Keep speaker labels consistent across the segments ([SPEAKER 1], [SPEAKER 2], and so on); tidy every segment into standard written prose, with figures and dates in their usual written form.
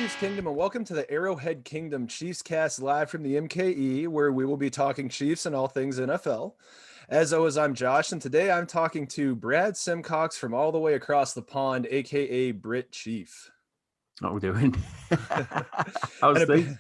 [SPEAKER 1] Chiefs Kingdom, and welcome to the Arrowhead Kingdom Chiefs Cast live from the MKE, where we will be talking Chiefs and all things NFL. As always, I'm Josh, and today I'm talking to Brad Simcox from all the way across the pond, aka Brit Chief.
[SPEAKER 2] What we're doing? How's things?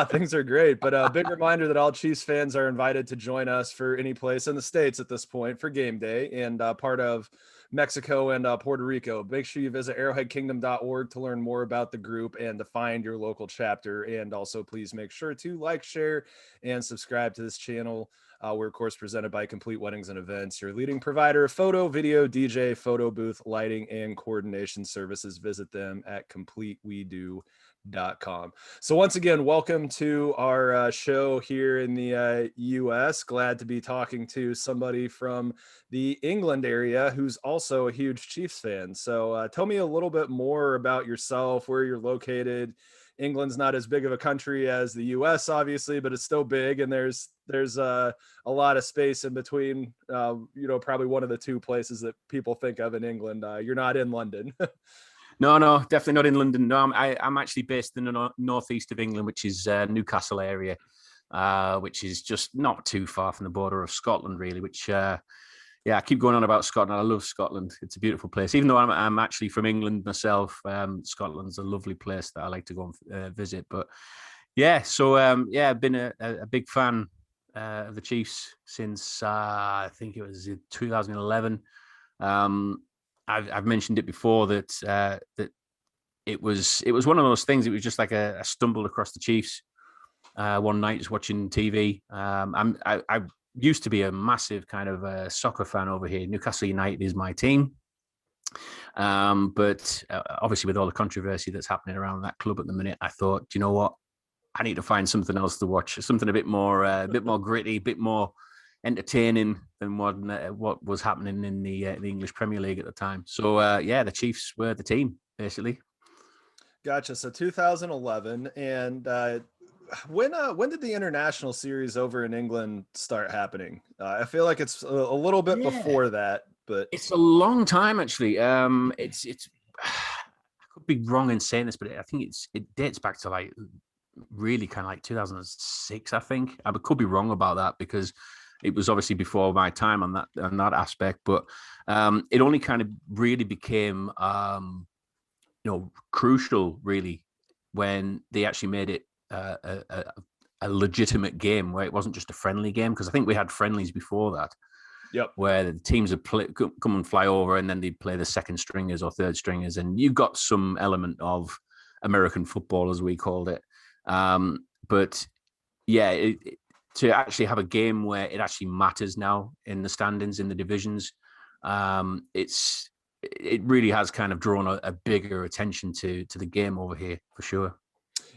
[SPEAKER 1] Things are great. But a big reminder that all Chiefs fans are invited to join us for any place in the States at this point for game day, and part of Mexico and Puerto Rico. Make sure you visit arrowheadkingdom.org to learn more about the group and to find your local chapter. And also, please make sure to like, share, and subscribe to this channel. We're, of course, presented by Complete Weddings and Events, your leading provider of photo, video, DJ, photo booth, lighting, and coordination services. Visit them at completewedo.com. So once again, welcome to our show here in the U.S. Glad to be talking to somebody from the England area who's also a huge Chiefs fan. So tell me a little bit more about yourself, where you're located. England's not as big of a country as the U.S., obviously, but it's still big, and there's a lot of space in between. Probably one of the two places that people think of in England. You're not in London.
[SPEAKER 2] No, definitely not in London. No, I'm actually based in the northeast of England, which is Newcastle area, which is just not too far from the border of Scotland, really. Which, I keep going on about Scotland. I love Scotland. It's a beautiful place. Even though I'm actually from England myself, Scotland's a lovely place that I like to go and visit. But I've been a big fan of the Chiefs since I think it was 2011. I've mentioned it before that it was one of those things. It was just like I stumbled across the Chiefs one night just watching TV. I used to be a massive kind of soccer fan over here. Newcastle United is my team. But obviously with all the controversy that's happening around that club at the minute, I thought, you know what? I need to find something else to watch, something a bit more gritty, a bit more entertaining than what was happening in the English Premier League at the time. So the Chiefs were the team, basically.
[SPEAKER 1] Gotcha. So 2011, and when did the international series over in England start happening? I feel like it's a little bit before that, but
[SPEAKER 2] it's a long time actually. It's I could be wrong in saying this, but I think it dates back to like really kind of like 2006. I think I could be wrong about that because it was obviously before my time on that aspect. But it only kind of really became crucial really when they actually made it a legitimate game where it wasn't just a friendly game, because I think we had friendlies before that.
[SPEAKER 1] Yep.
[SPEAKER 2] Where the teams would come and fly over, and then they'd play the second stringers or third stringers, and you got some element of American football, as we called it. To actually have a game where it actually matters now in the standings, in the divisions, it really has kind of drawn a bigger attention to the game over here for sure.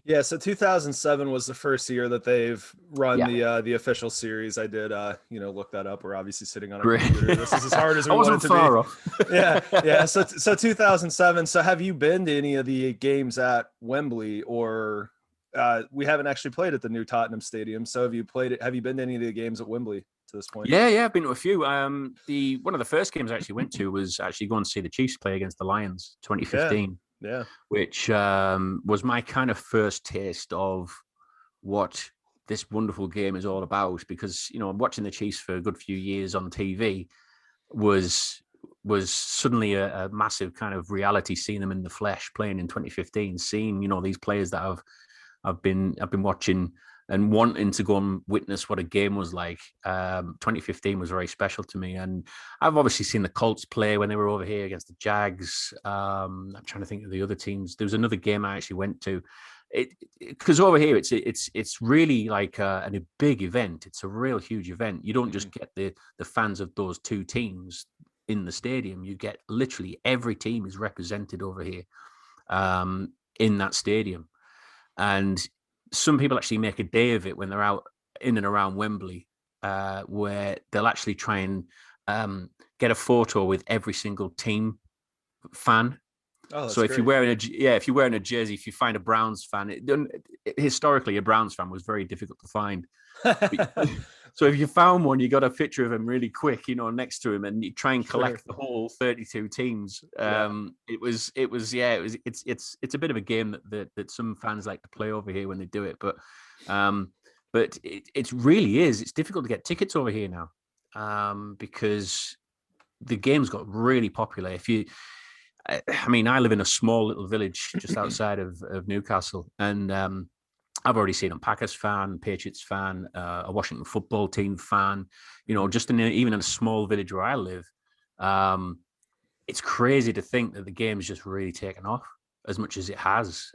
[SPEAKER 1] Yeah, so 2007 was the first year that they've run the official series. I did, look that up. We're obviously sitting on a computer. This is as hard as we want it to be.
[SPEAKER 2] Off.
[SPEAKER 1] Yeah. So 2007. So have you been to any of the games at Wembley, or we haven't actually played at the new Tottenham Stadium? So have you played it? Have you been to any of the games at Wembley to this point?
[SPEAKER 2] Yeah, I've been to a few. One of the first games I actually went to was actually going to see the Chiefs play against the Lions, 2015.
[SPEAKER 1] Yeah.
[SPEAKER 2] Which was my kind of first taste of what this wonderful game is all about, because, watching the Chiefs for a good few years on TV was suddenly a massive kind of reality, seeing them in the flesh playing in 2015, seeing, these players that I've been watching and wanting to go and witness what a game was like. 2015 was very special to me. And I've obviously seen the Colts play when they were over here against the Jags. I'm trying to think of the other teams. There was another game I actually went to. Because over here, it's really like a big event. It's a real huge event. You don't just get the fans of those two teams in the stadium. You get literally every team is represented over here in that stadium. And some people actually make a day of it when they're out in and around Wembley, where they'll actually try and get a photo with every single team fan.
[SPEAKER 1] Oh,
[SPEAKER 2] so if you're wearing a jersey, if you find a Browns fan, historically a Browns fan was very difficult to find. So if you found one, you got a picture of him really quick, next to him, and you try and collect the whole 32 teams. It's a bit of a game that some fans like to play over here when they do it, but it really is. It's difficult to get tickets over here now because the game's got really popular. I live in a small little village just outside of Newcastle, and I've already seen a Packers fan, Patriots fan, a Washington football team fan. Just even in a small village where I live, it's crazy to think that the game's just really taken off as much as it has,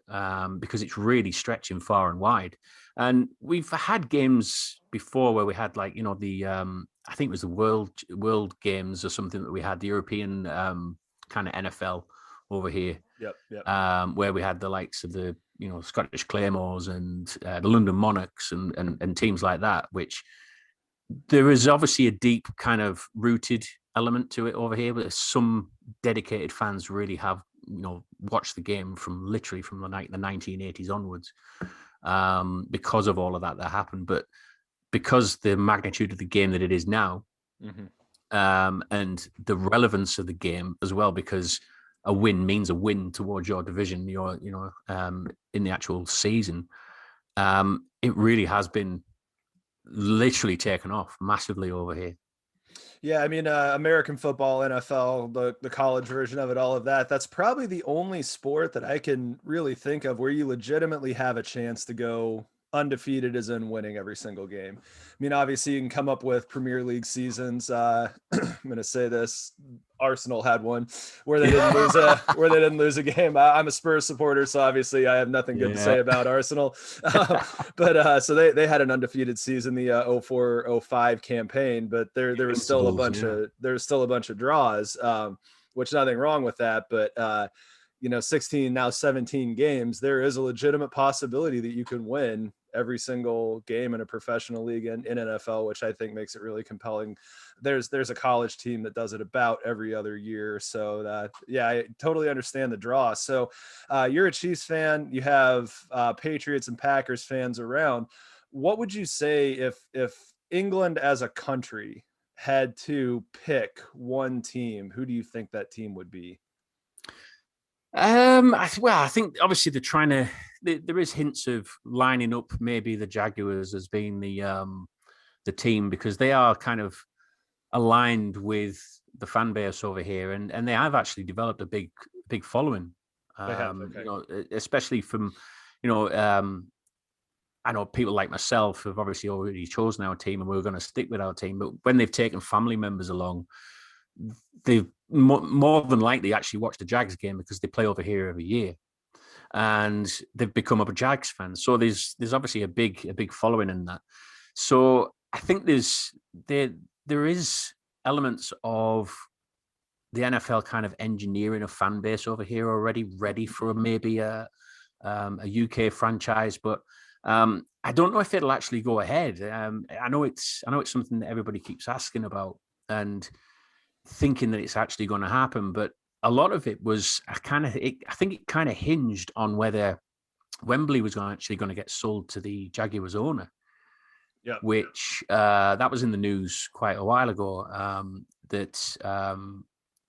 [SPEAKER 2] because it's really stretching far and wide. And we've had games before where we had I think it was the World Games or something that we had, the European kind of NFL over here.
[SPEAKER 1] Yep.
[SPEAKER 2] Where we had the likes of the Scottish Claymores and the London Monarchs and teams like that, which there is obviously a deep kind of rooted element to it over here, but some dedicated fans really have watched the game from the 1980s onwards, because of all of that happened. But because the magnitude of the game that it is now, and the relevance of the game as well, because a win means a win towards your division, in the actual season. It really has been literally taken off massively over here.
[SPEAKER 1] Yeah, I mean, American football, NFL, the college version of it, all of that. That's probably the only sport that I can really think of where you legitimately have a chance to go undefeated, as in winning every single game. I mean, obviously, you can come up with Premier League seasons. I'm going to say this: Arsenal had one where they didn't lose a game. I'm a Spurs supporter, so obviously I have nothing good to say about Arsenal. But so they had an undefeated season, the 04-05 campaign, but there was still a bunch of draws, which nothing wrong with that. But 16, now 17 games, there is a legitimate possibility that you can win every single game in a professional league in NFL, which I think makes it really compelling. There's a college team that does it about every other year. So I totally understand the draw. So you're a Chiefs fan, you have Patriots and Packers fans around. What would you say if England as a country had to pick one team, who do you think that team would be?
[SPEAKER 2] I think obviously they're trying to. There is hints of lining up maybe the Jaguars as being the team, because they are kind of aligned with the fan base over here, and they have actually developed a big following.
[SPEAKER 1] They have, okay.
[SPEAKER 2] Especially from I know people like myself have obviously already chosen our team and we're going to stick with our team, but when they've taken family members along, they've more than likely actually watched the Jags game because they play over here every year, and they've become a Jags fan. So there's obviously a big following in that. So I think there is elements of the NFL kind of engineering a fan base over here already, ready for maybe a UK franchise, but I don't know if it'll actually go ahead. I know it's something that everybody keeps asking about and thinking that it's actually going to happen, but a lot of it was I think it kind of hinged on whether Wembley was actually going to get sold to the Jaguars owner.
[SPEAKER 1] Yeah,
[SPEAKER 2] which that was in the news quite a while ago. The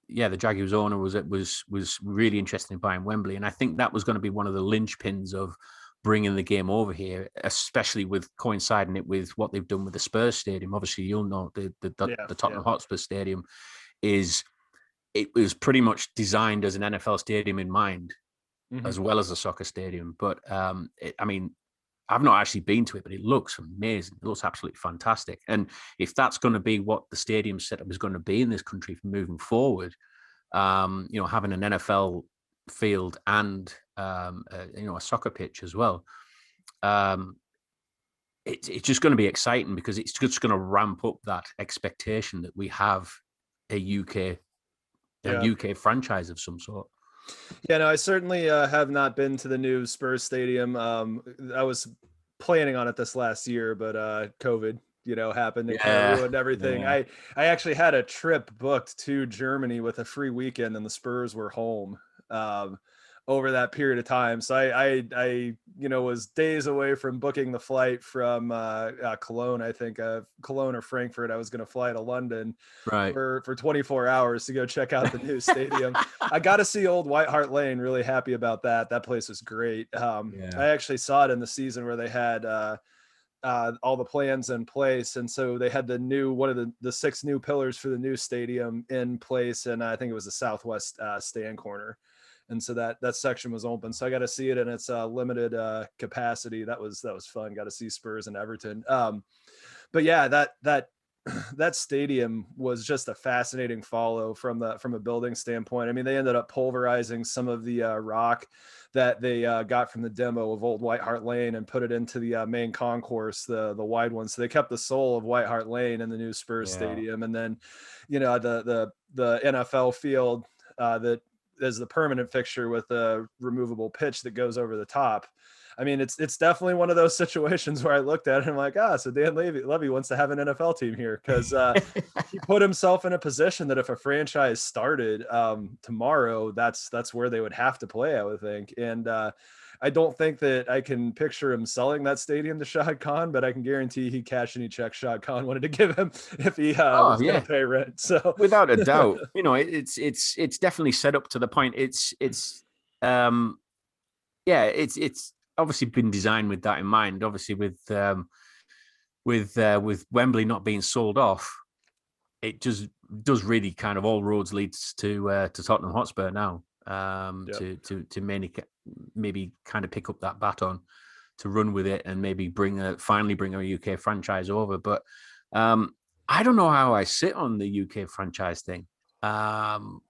[SPEAKER 2] Jaguars owner was really interested in buying Wembley, and I think that was going to be one of the linchpins of bringing the game over here, especially with coinciding it with what they've done with the Spurs Stadium. Obviously, you'll know the Tottenham Hotspur Stadium it was pretty much designed as an NFL stadium in mind, as well as a soccer stadium. But I've not actually been to it, but it looks amazing. It looks absolutely fantastic. And if that's going to be what the stadium setup is going to be in this country from moving forward, having an NFL field and a soccer pitch as well, it's just going to be exciting because it's just going to ramp up that expectation that we have a UK franchise of some sort.
[SPEAKER 1] Yeah, no, I certainly have not been to the new Spurs Stadium. I was planning on it this last year, but COVID, happened and kind of ruined everything.
[SPEAKER 2] Yeah.
[SPEAKER 1] I actually had a trip booked to Germany with a free weekend, and the Spurs were home over that period of time. So I was days away from booking the flight from Cologne. I think Cologne or Frankfurt. I was going to fly to London
[SPEAKER 2] Right.
[SPEAKER 1] for 24 hours to go check out the new stadium. I got to see old White Hart Lane. Really happy about that. That place was great.
[SPEAKER 2] Yeah.
[SPEAKER 1] I actually saw it in the season where they had all the plans in place, and so they had the new one of the 6 new pillars for the new stadium in place, and I think it was the southwest stand corner, and so that section was open. So I got to see it in its limited capacity. That was fun. Got to see Spurs and Everton. But yeah, that stadium was just a fascinating follow from a building standpoint. I mean, they ended up pulverizing some of the rock that they got from the demo of Old White Hart Lane and put it into the main concourse, the wide one. So they kept the soul of White Hart Lane in the new Spurs stadium, and then, the NFL field that is the permanent fixture with a removable pitch that goes over the top. I mean, it's definitely one of those situations where I looked at it and I'm like, so Dan Levy wants to have an NFL team here, because he put himself in a position that if a franchise started tomorrow, that's where they would have to play, I would think. And I don't think that I can picture him selling that stadium to Shad Khan, but I can guarantee he'd cash any check Shad Khan wanted to give him if he was going to pay rent. So
[SPEAKER 2] without a doubt, it's definitely set up to the point. It's obviously been designed with that in mind. Obviously, with Wembley not being sold off, it just does really kind of all roads leads to Tottenham Hotspur now. To maybe kind of pick up that baton to run with it and maybe finally bring a UK franchise over. But I don't know how I sit on the UK franchise thing. I'm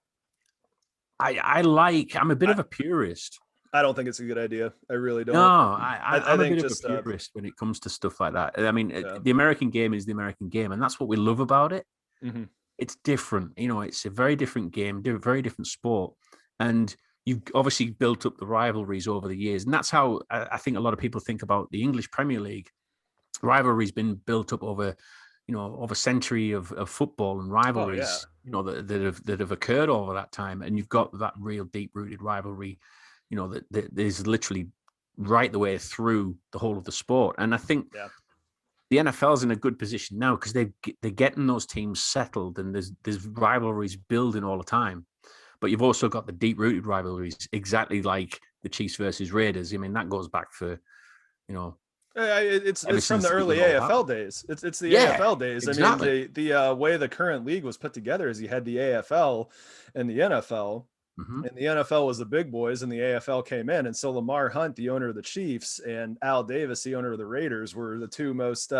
[SPEAKER 2] a bit of a purist.
[SPEAKER 1] I don't think it's a good idea. I really don't.
[SPEAKER 2] No, I'm a bit of a purist when it comes to stuff like that. I mean, the American game is the American game, and that's what we love about it.
[SPEAKER 1] Mm-hmm.
[SPEAKER 2] It's different. It's a very different game, very different sport. And you've obviously built up the rivalries over the years. And that's how I think a lot of people think about the English Premier League. Rivalry's been built up over a century of football and rivalries, that have occurred over that time. And you've got that real deep-rooted rivalry, that is literally right the way through the whole of the sport. And I think the NFL's in a good position now because they're getting those teams settled, and there's rivalries building all the time. But you've also got the deep-rooted rivalries, exactly like the Chiefs versus Raiders. I mean, that goes back for,
[SPEAKER 1] it's from the early AFL days. It's the AFL days. Exactly. I mean, the way the current league was put together is you had the AFL and the NFL. Mm-hmm. And the NFL was the big boys, and the AFL came in. And so Lamar Hunt, the owner of the Chiefs, and Al Davis, the owner of the Raiders, were the two most,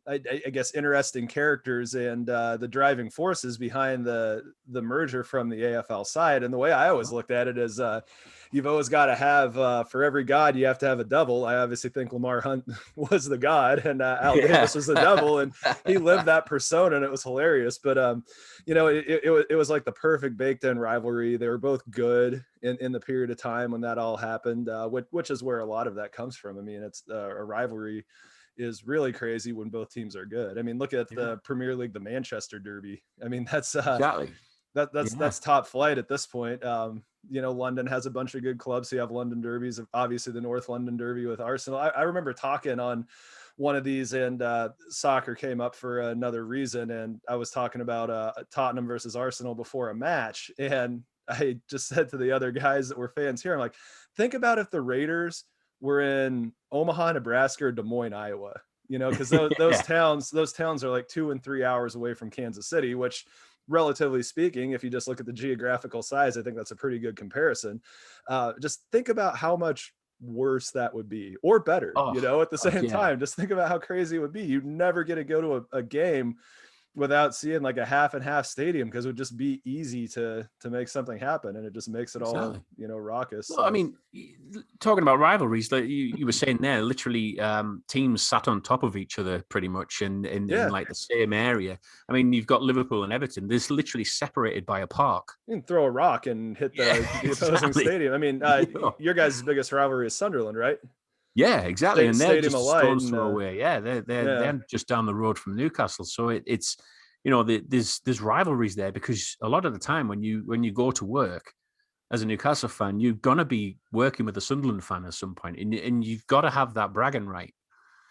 [SPEAKER 1] I guess, interesting characters and the driving forces behind the merger from the AFL side. And the way I always looked at it is you've always got to have, for every God, you have to have a devil. I obviously think Lamar Hunt was the God, and Al Davis was the devil, and he lived that persona, and it was hilarious. But, it was like the perfect baked in rivalry. They were both good in the period of time when that all happened, which is where a lot of that comes from. I mean, it's a rivalry is really crazy when both teams are good. I mean, look at the Premier League, the Manchester Derby. I mean, that's exactly that's top flight at this point. London has a bunch of good clubs. So you have London derbies, obviously the North London Derby with Arsenal. I remember talking on one of these, and soccer came up for another reason, and I was talking about Tottenham versus Arsenal before a match, and I just said to the other guys that were fans here, I'm like, think about if the Raiders were in Omaha, Nebraska, or Des Moines, Iowa, because those towns are like 2 and 3 hours away from Kansas City, which, relatively speaking, if you just look at the geographical size, I think that's a pretty good comparison. Just think about how much worse that would be, or better, at the same time. Just think about how crazy it would be. You'd never get to go to a game without seeing like a half and half stadium, because it would just be easy to make something happen, and it just makes it all raucous.
[SPEAKER 2] Well, I mean, talking about rivalries, like you were saying there, literally teams sat on top of each other pretty much in like the same area. I mean, you've got Liverpool and Everton. They're literally separated by a park.
[SPEAKER 1] You can throw a rock and hit the opposing stadium. I mean, your guys' biggest rivalry is Sunderland, right?
[SPEAKER 2] Yeah, exactly. And they're just a stone's throw away. Yeah, they're just down the road from Newcastle. So it's there's rivalries there, because a lot of the time when you go to work, as a Newcastle fan, you're gonna be working with a Sunderland fan at some point, and you've got to have that bragging right.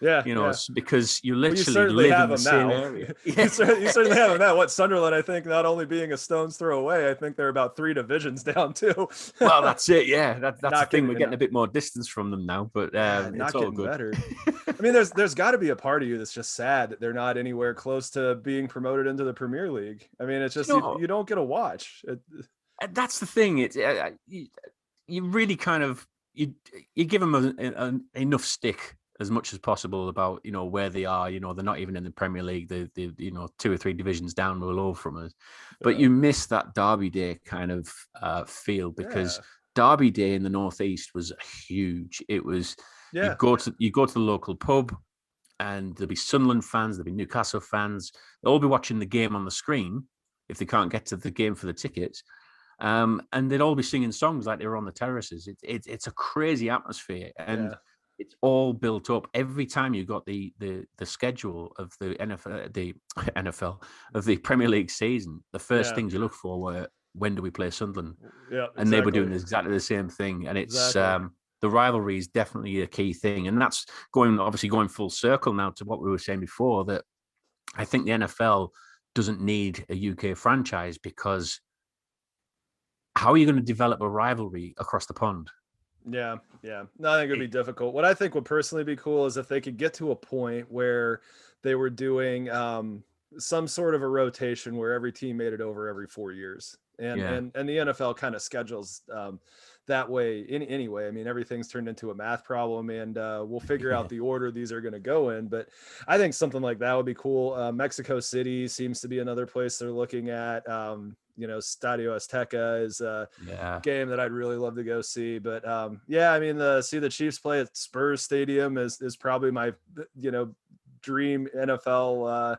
[SPEAKER 1] Yeah,
[SPEAKER 2] You know,
[SPEAKER 1] yeah.
[SPEAKER 2] it's because you
[SPEAKER 1] Well, you
[SPEAKER 2] literally
[SPEAKER 1] certainly
[SPEAKER 2] live
[SPEAKER 1] have
[SPEAKER 2] in the
[SPEAKER 1] them
[SPEAKER 2] same
[SPEAKER 1] now.
[SPEAKER 2] area.
[SPEAKER 1] You certainly have them now. What, Sunderland, I think, not only being a stone's throw away, I think they're about 3 divisions down too.
[SPEAKER 2] Well, that's it. Yeah, that's the
[SPEAKER 1] Not
[SPEAKER 2] thing.
[SPEAKER 1] getting
[SPEAKER 2] We're getting a bit more distance from them now, but it's
[SPEAKER 1] not
[SPEAKER 2] all
[SPEAKER 1] getting
[SPEAKER 2] good.
[SPEAKER 1] better. I mean, there's got to be a part of you that's just sad that they're not anywhere close to being promoted into the Premier League. I mean, it's just you don't get to watch.
[SPEAKER 2] That's the thing. It's you really kind of you give them enough stick as much as possible about where they are. They're not even in the Premier League. They 2 or 3 divisions down below from us. But you miss that Derby Day kind of feel, because Derby Day in the Northeast was huge. It was you go to the local pub, and there'll be Sunderland fans, there'll be Newcastle fans. They'll all be watching the game on the screen if they can't get to the game for the tickets. And they'd all be singing songs like they were on the terraces. It's a crazy atmosphere, and it's all built up. Every time you got the schedule of the NFL of the Premier League season, the first things you look for were, when do we play Sunderland?
[SPEAKER 1] Yeah, exactly.
[SPEAKER 2] And they were doing exactly the same thing. And it's the rivalry is definitely a key thing, and that's going full circle now to what we were saying before, that I think the NFL doesn't need a UK franchise, because how are you going to develop a rivalry across the pond?
[SPEAKER 1] Yeah. No, I think it would be difficult. What I think would personally be cool is if they could get to a point where they were doing some sort of a rotation where every team made it over every 4 years. And the NFL kind of schedules that way anyway. I mean, everything's turned into a math problem, and we'll figure out the order these are going to go in. But I think something like that would be cool. Mexico City seems to be another place they're looking at. Stadio Azteca is a game that I'd really love to go see. But I mean, see the Chiefs play at Spurs Stadium is probably my dream NFL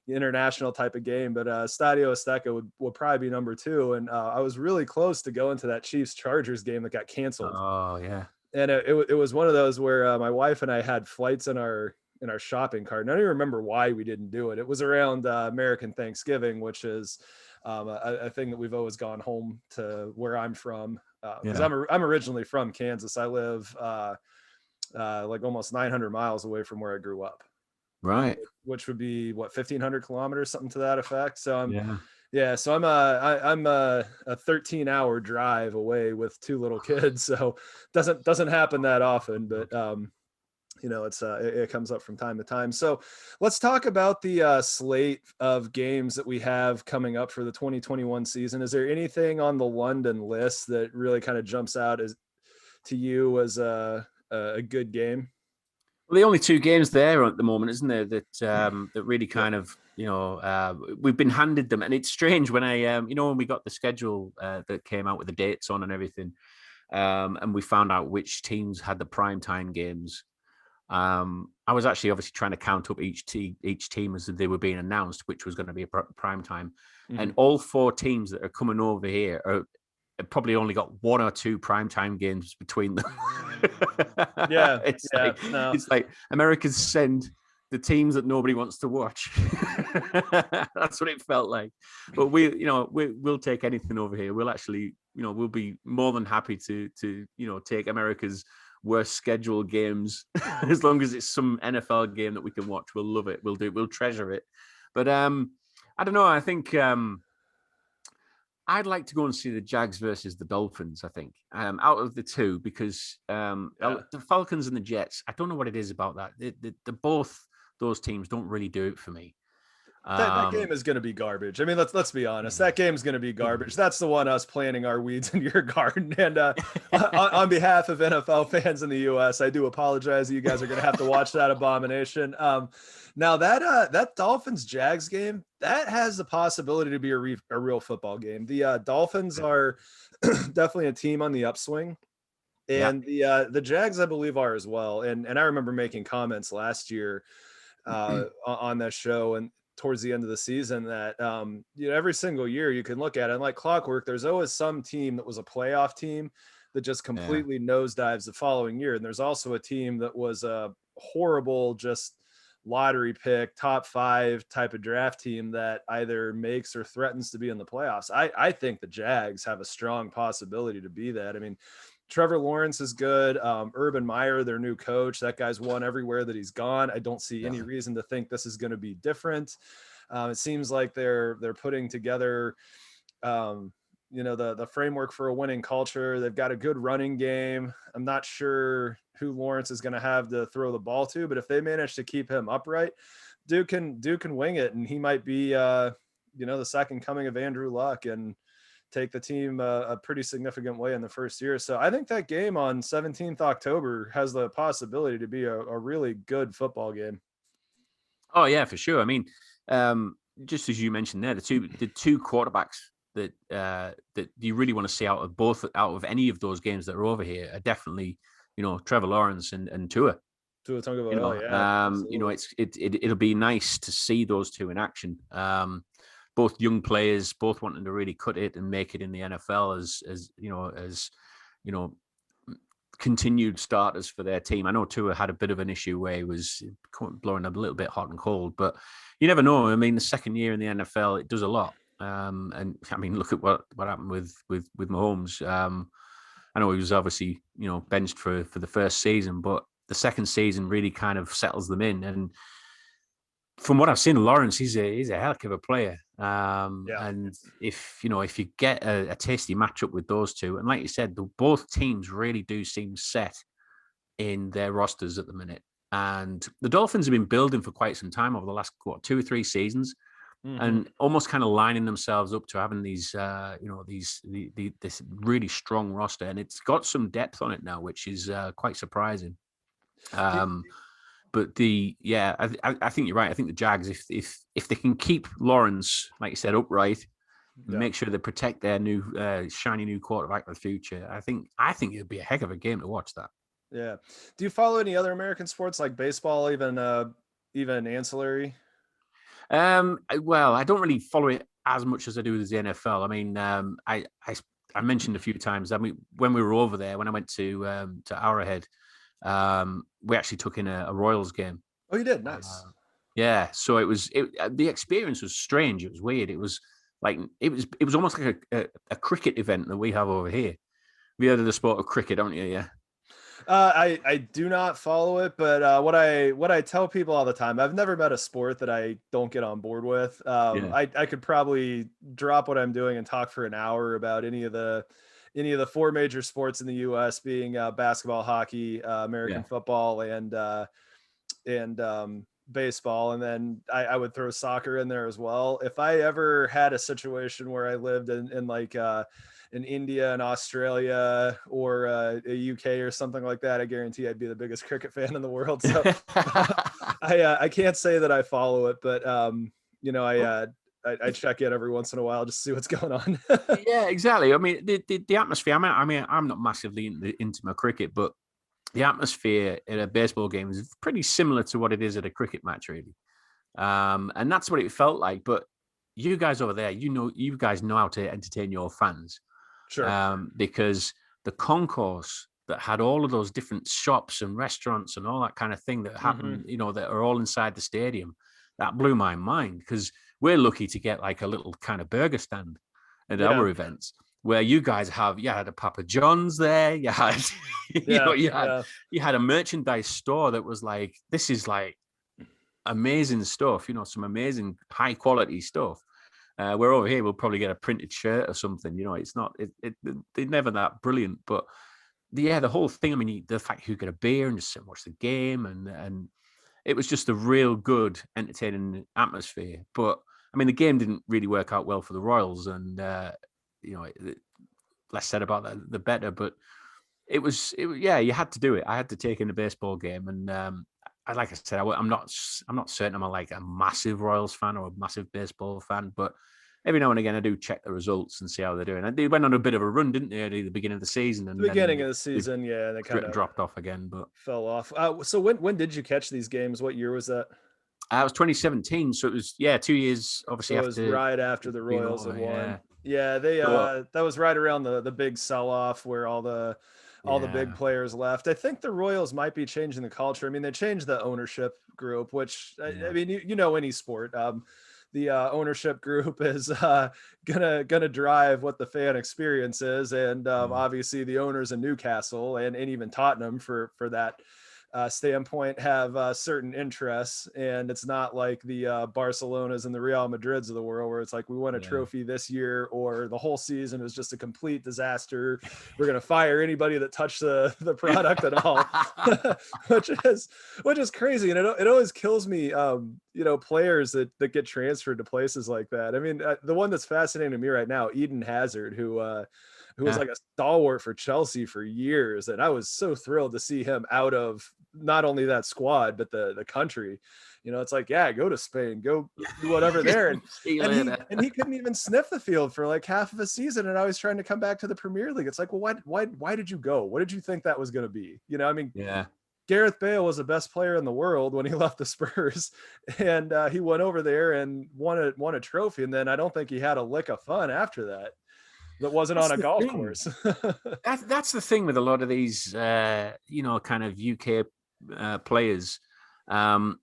[SPEAKER 1] international type of game. But Stadio Azteca would probably be number 2. And I was really close to going to that Chiefs Chargers game that got canceled.
[SPEAKER 2] Oh yeah.
[SPEAKER 1] And it was one of those where my wife and I had flights in our shopping cart. And I don't even remember why we didn't do it. It was around American Thanksgiving, which is a thing that we've always gone home to where I'm from. Because I'm originally from Kansas. I live like almost 900 miles away from where I grew up.
[SPEAKER 2] Right.
[SPEAKER 1] Which would be 1,500 kilometers, something to that effect. So I'm so I'm a 13-hour drive away with 2 little kids. So doesn't happen that often, but it comes up from time to time. So let's talk about the slate of games that we have coming up for the 2021 season. Is there anything on the London list that really kind of jumps out to you as a good game?
[SPEAKER 2] Well, the only 2 games there at the moment, isn't there, that really kind of, we've been handed them. And it's strange when when we got the schedule that came out with the dates on and everything, and we found out which teams had the primetime games. I was actually obviously trying to count up each team as they were being announced, which was going to be a prime time. Mm-hmm. And all 4 teams that are coming over here are probably only got 1 or 2 primetime games between them. It's like Americans send the teams that nobody wants to watch. That's what it felt like. But we'll take anything over here. We'll actually, we'll be more than happy to take America's worst scheduled games as long as it's some NFL game that we can watch. We'll love it. We'll do it. We'll treasure it. But I don't know. I think I'd like to go and see the Jags versus the Dolphins, I think, out of the 2, because the Falcons and the Jets, I don't know what it is about that. The both those teams don't really do it for me.
[SPEAKER 1] That game is going to be garbage. I mean, let's be honest. That game is going to be garbage. That's the one us planting our weeds in your garden. And on behalf of NFL fans in the U.S., I do apologize. You guys are going to have to watch that abomination. Now that Dolphins Jags game, that has the possibility to be a real football game. The Dolphins are definitely a team on the upswing, and the Jags, I believe, are as well. And I remember making comments last year on that show and towards the end of the season that every single year you can look at it, and like clockwork, there's always some team that was a playoff team that just completely nosedives the following year, and there's also a team that was a horrible, just lottery pick, top 5 type of draft team that either makes or threatens to be in the playoffs. I think the Jags have a strong possibility to be that. I mean, Trevor Lawrence is good. Urban Meyer, their new coach, that guy's won everywhere that he's gone. I don't see any reason to think this is going to be different. It seems like they're putting together, the framework for a winning culture. They've got a good running game. I'm not sure who Lawrence is going to have to throw the ball to, but if they manage to keep him upright, Duke can wing it, and he might be, the second coming of Andrew Luck and take the team a pretty significant way in the first year. So I think that game on 17th October has the possibility to be a really good football game.
[SPEAKER 2] Oh yeah, for sure. I mean, just as you mentioned there, the two quarterbacks that you really want to see out of any of those games that are over here are definitely, Trevor Lawrence and Tua.
[SPEAKER 1] Tua Tagovailoa,
[SPEAKER 2] It'll be nice to see those two in action. Both young players, both wanting to really cut it and make it in the NFL as continued starters for their team. I know Tua had a bit of an issue where he was blowing a little bit hot and cold, but you never know. I mean, the second year in the NFL, it does a lot. And I mean, look at what happened with Mahomes. I know he was obviously, benched for the first season, but the second season really kind of settles them in. And from what I've seen of Lawrence, he's a heck of a player. And if you get a tasty matchup with those two, and like you said, both teams really do seem set in their rosters at the minute. And the Dolphins have been building for quite some time over the last 2 or 3 seasons, and almost kind of lining themselves up to having these, this really strong roster, and it's got some depth on it now, which is quite surprising. But I think you're right. I think the Jags, if they can keep Lawrence, like you said, upright, make sure they protect their new shiny new quarterback of the future, I think it'd be a heck of a game to watch that.
[SPEAKER 1] Yeah. Do you follow any other American sports like baseball, even ancillary?
[SPEAKER 2] Well, I don't really follow it as much as I do with the NFL. I mean, I mentioned a few times. I mean, when we were over there, when I went to Arrowhead, we actually took in a Royals game.
[SPEAKER 1] Oh, you did? Nice.
[SPEAKER 2] Yeah. So the experience was strange. It was weird. It was like it was almost like a cricket event that we have over here. Have you heard of the sport of cricket, don't you? Yeah.
[SPEAKER 1] I do not follow it, but what I tell people all the time, I've never met a sport that I don't get on board with. I could probably drop what I'm doing and talk for an hour about any of the 4 major sports in the U.S. being basketball, hockey, American football, and baseball, and then I would throw soccer in there as well. If I ever had a situation where I lived in like in India and Australia or a UK or something like that, I guarantee I'd be the biggest cricket fan in the world. So I can't say that I follow it, but I check in every once in a while just to see what's going on.
[SPEAKER 2] Yeah, exactly. I mean, the atmosphere. I mean, I'm not massively into my cricket, but the atmosphere in a baseball game is pretty similar to what it is at a cricket match, really. And that's what it felt like. But you guys over there, you guys know how to entertain your fans.
[SPEAKER 1] Sure.
[SPEAKER 2] Because the concourse that had all of those different shops and restaurants and all that kind of thing that happened, that are all inside the stadium, that blew my mind, because we're lucky to get like a little kind of burger stand at our events, where you guys had a Papa John's there. You had, you had a merchandise store that was like, this is like amazing stuff, some amazing high quality stuff. Where over here, we'll probably get a printed shirt or something. It's not, they're never that brilliant, but the whole thing, I mean, the fact you get a beer and just sit and watch the game, and it was just a real good, entertaining atmosphere. But I mean, the game didn't really work out well for the Royals, and less said about that, the better. But you had to do it. I had to take in a baseball game, and like I said, I'm not certain I'm like a massive Royals fan or a massive baseball fan, but every now and again I do check the results and see how they're doing. And they went on a bit of a run, didn't they, at the beginning of the season? And
[SPEAKER 1] the beginning of the season, they kind of
[SPEAKER 2] dropped off again, but
[SPEAKER 1] fell off. So when did you catch these games? What year was that?
[SPEAKER 2] It was 2017, so it was 2 years. Obviously,
[SPEAKER 1] so it was right after the Royals had won. Yeah, they that was right around the big sell-off where all the all the big
[SPEAKER 2] Yeah.
[SPEAKER 1] players left. I think the Royals might be changing the culture. I mean, they changed the ownership group, which I mean, you know, any sport, the ownership group is gonna drive what the fan experience is, and obviously the owners in Newcastle and even Tottenham for that standpoint have certain interests, and it's not like the Barcelonas and the Real Madrids of the world where it's like we won a trophy this year or the whole season is just a complete disaster. We're gonna fire anybody that touched the product at all, which is crazy, and it always kills me. You know, players that get transferred to places like that. I mean, the one that's fascinating to me right now, Eden Hazard, who was like a stalwart for Chelsea for years. And I was so thrilled to see him out of not only that squad, but the country. You know, it's like, yeah, go to Spain, go do whatever there. And he couldn't even sniff the field for like half of a season. And I was trying to come back to the Premier League. It's like, well, why did you go? What did you think that was going to be? You know, I mean, Gareth Bale was the best player in the world when he left the Spurs, and he went over there and won a trophy. And then I don't think he had a lick of fun after that. That wasn't on a golf course.
[SPEAKER 2] That's the thing with a lot of these, you know, kind of UK players. The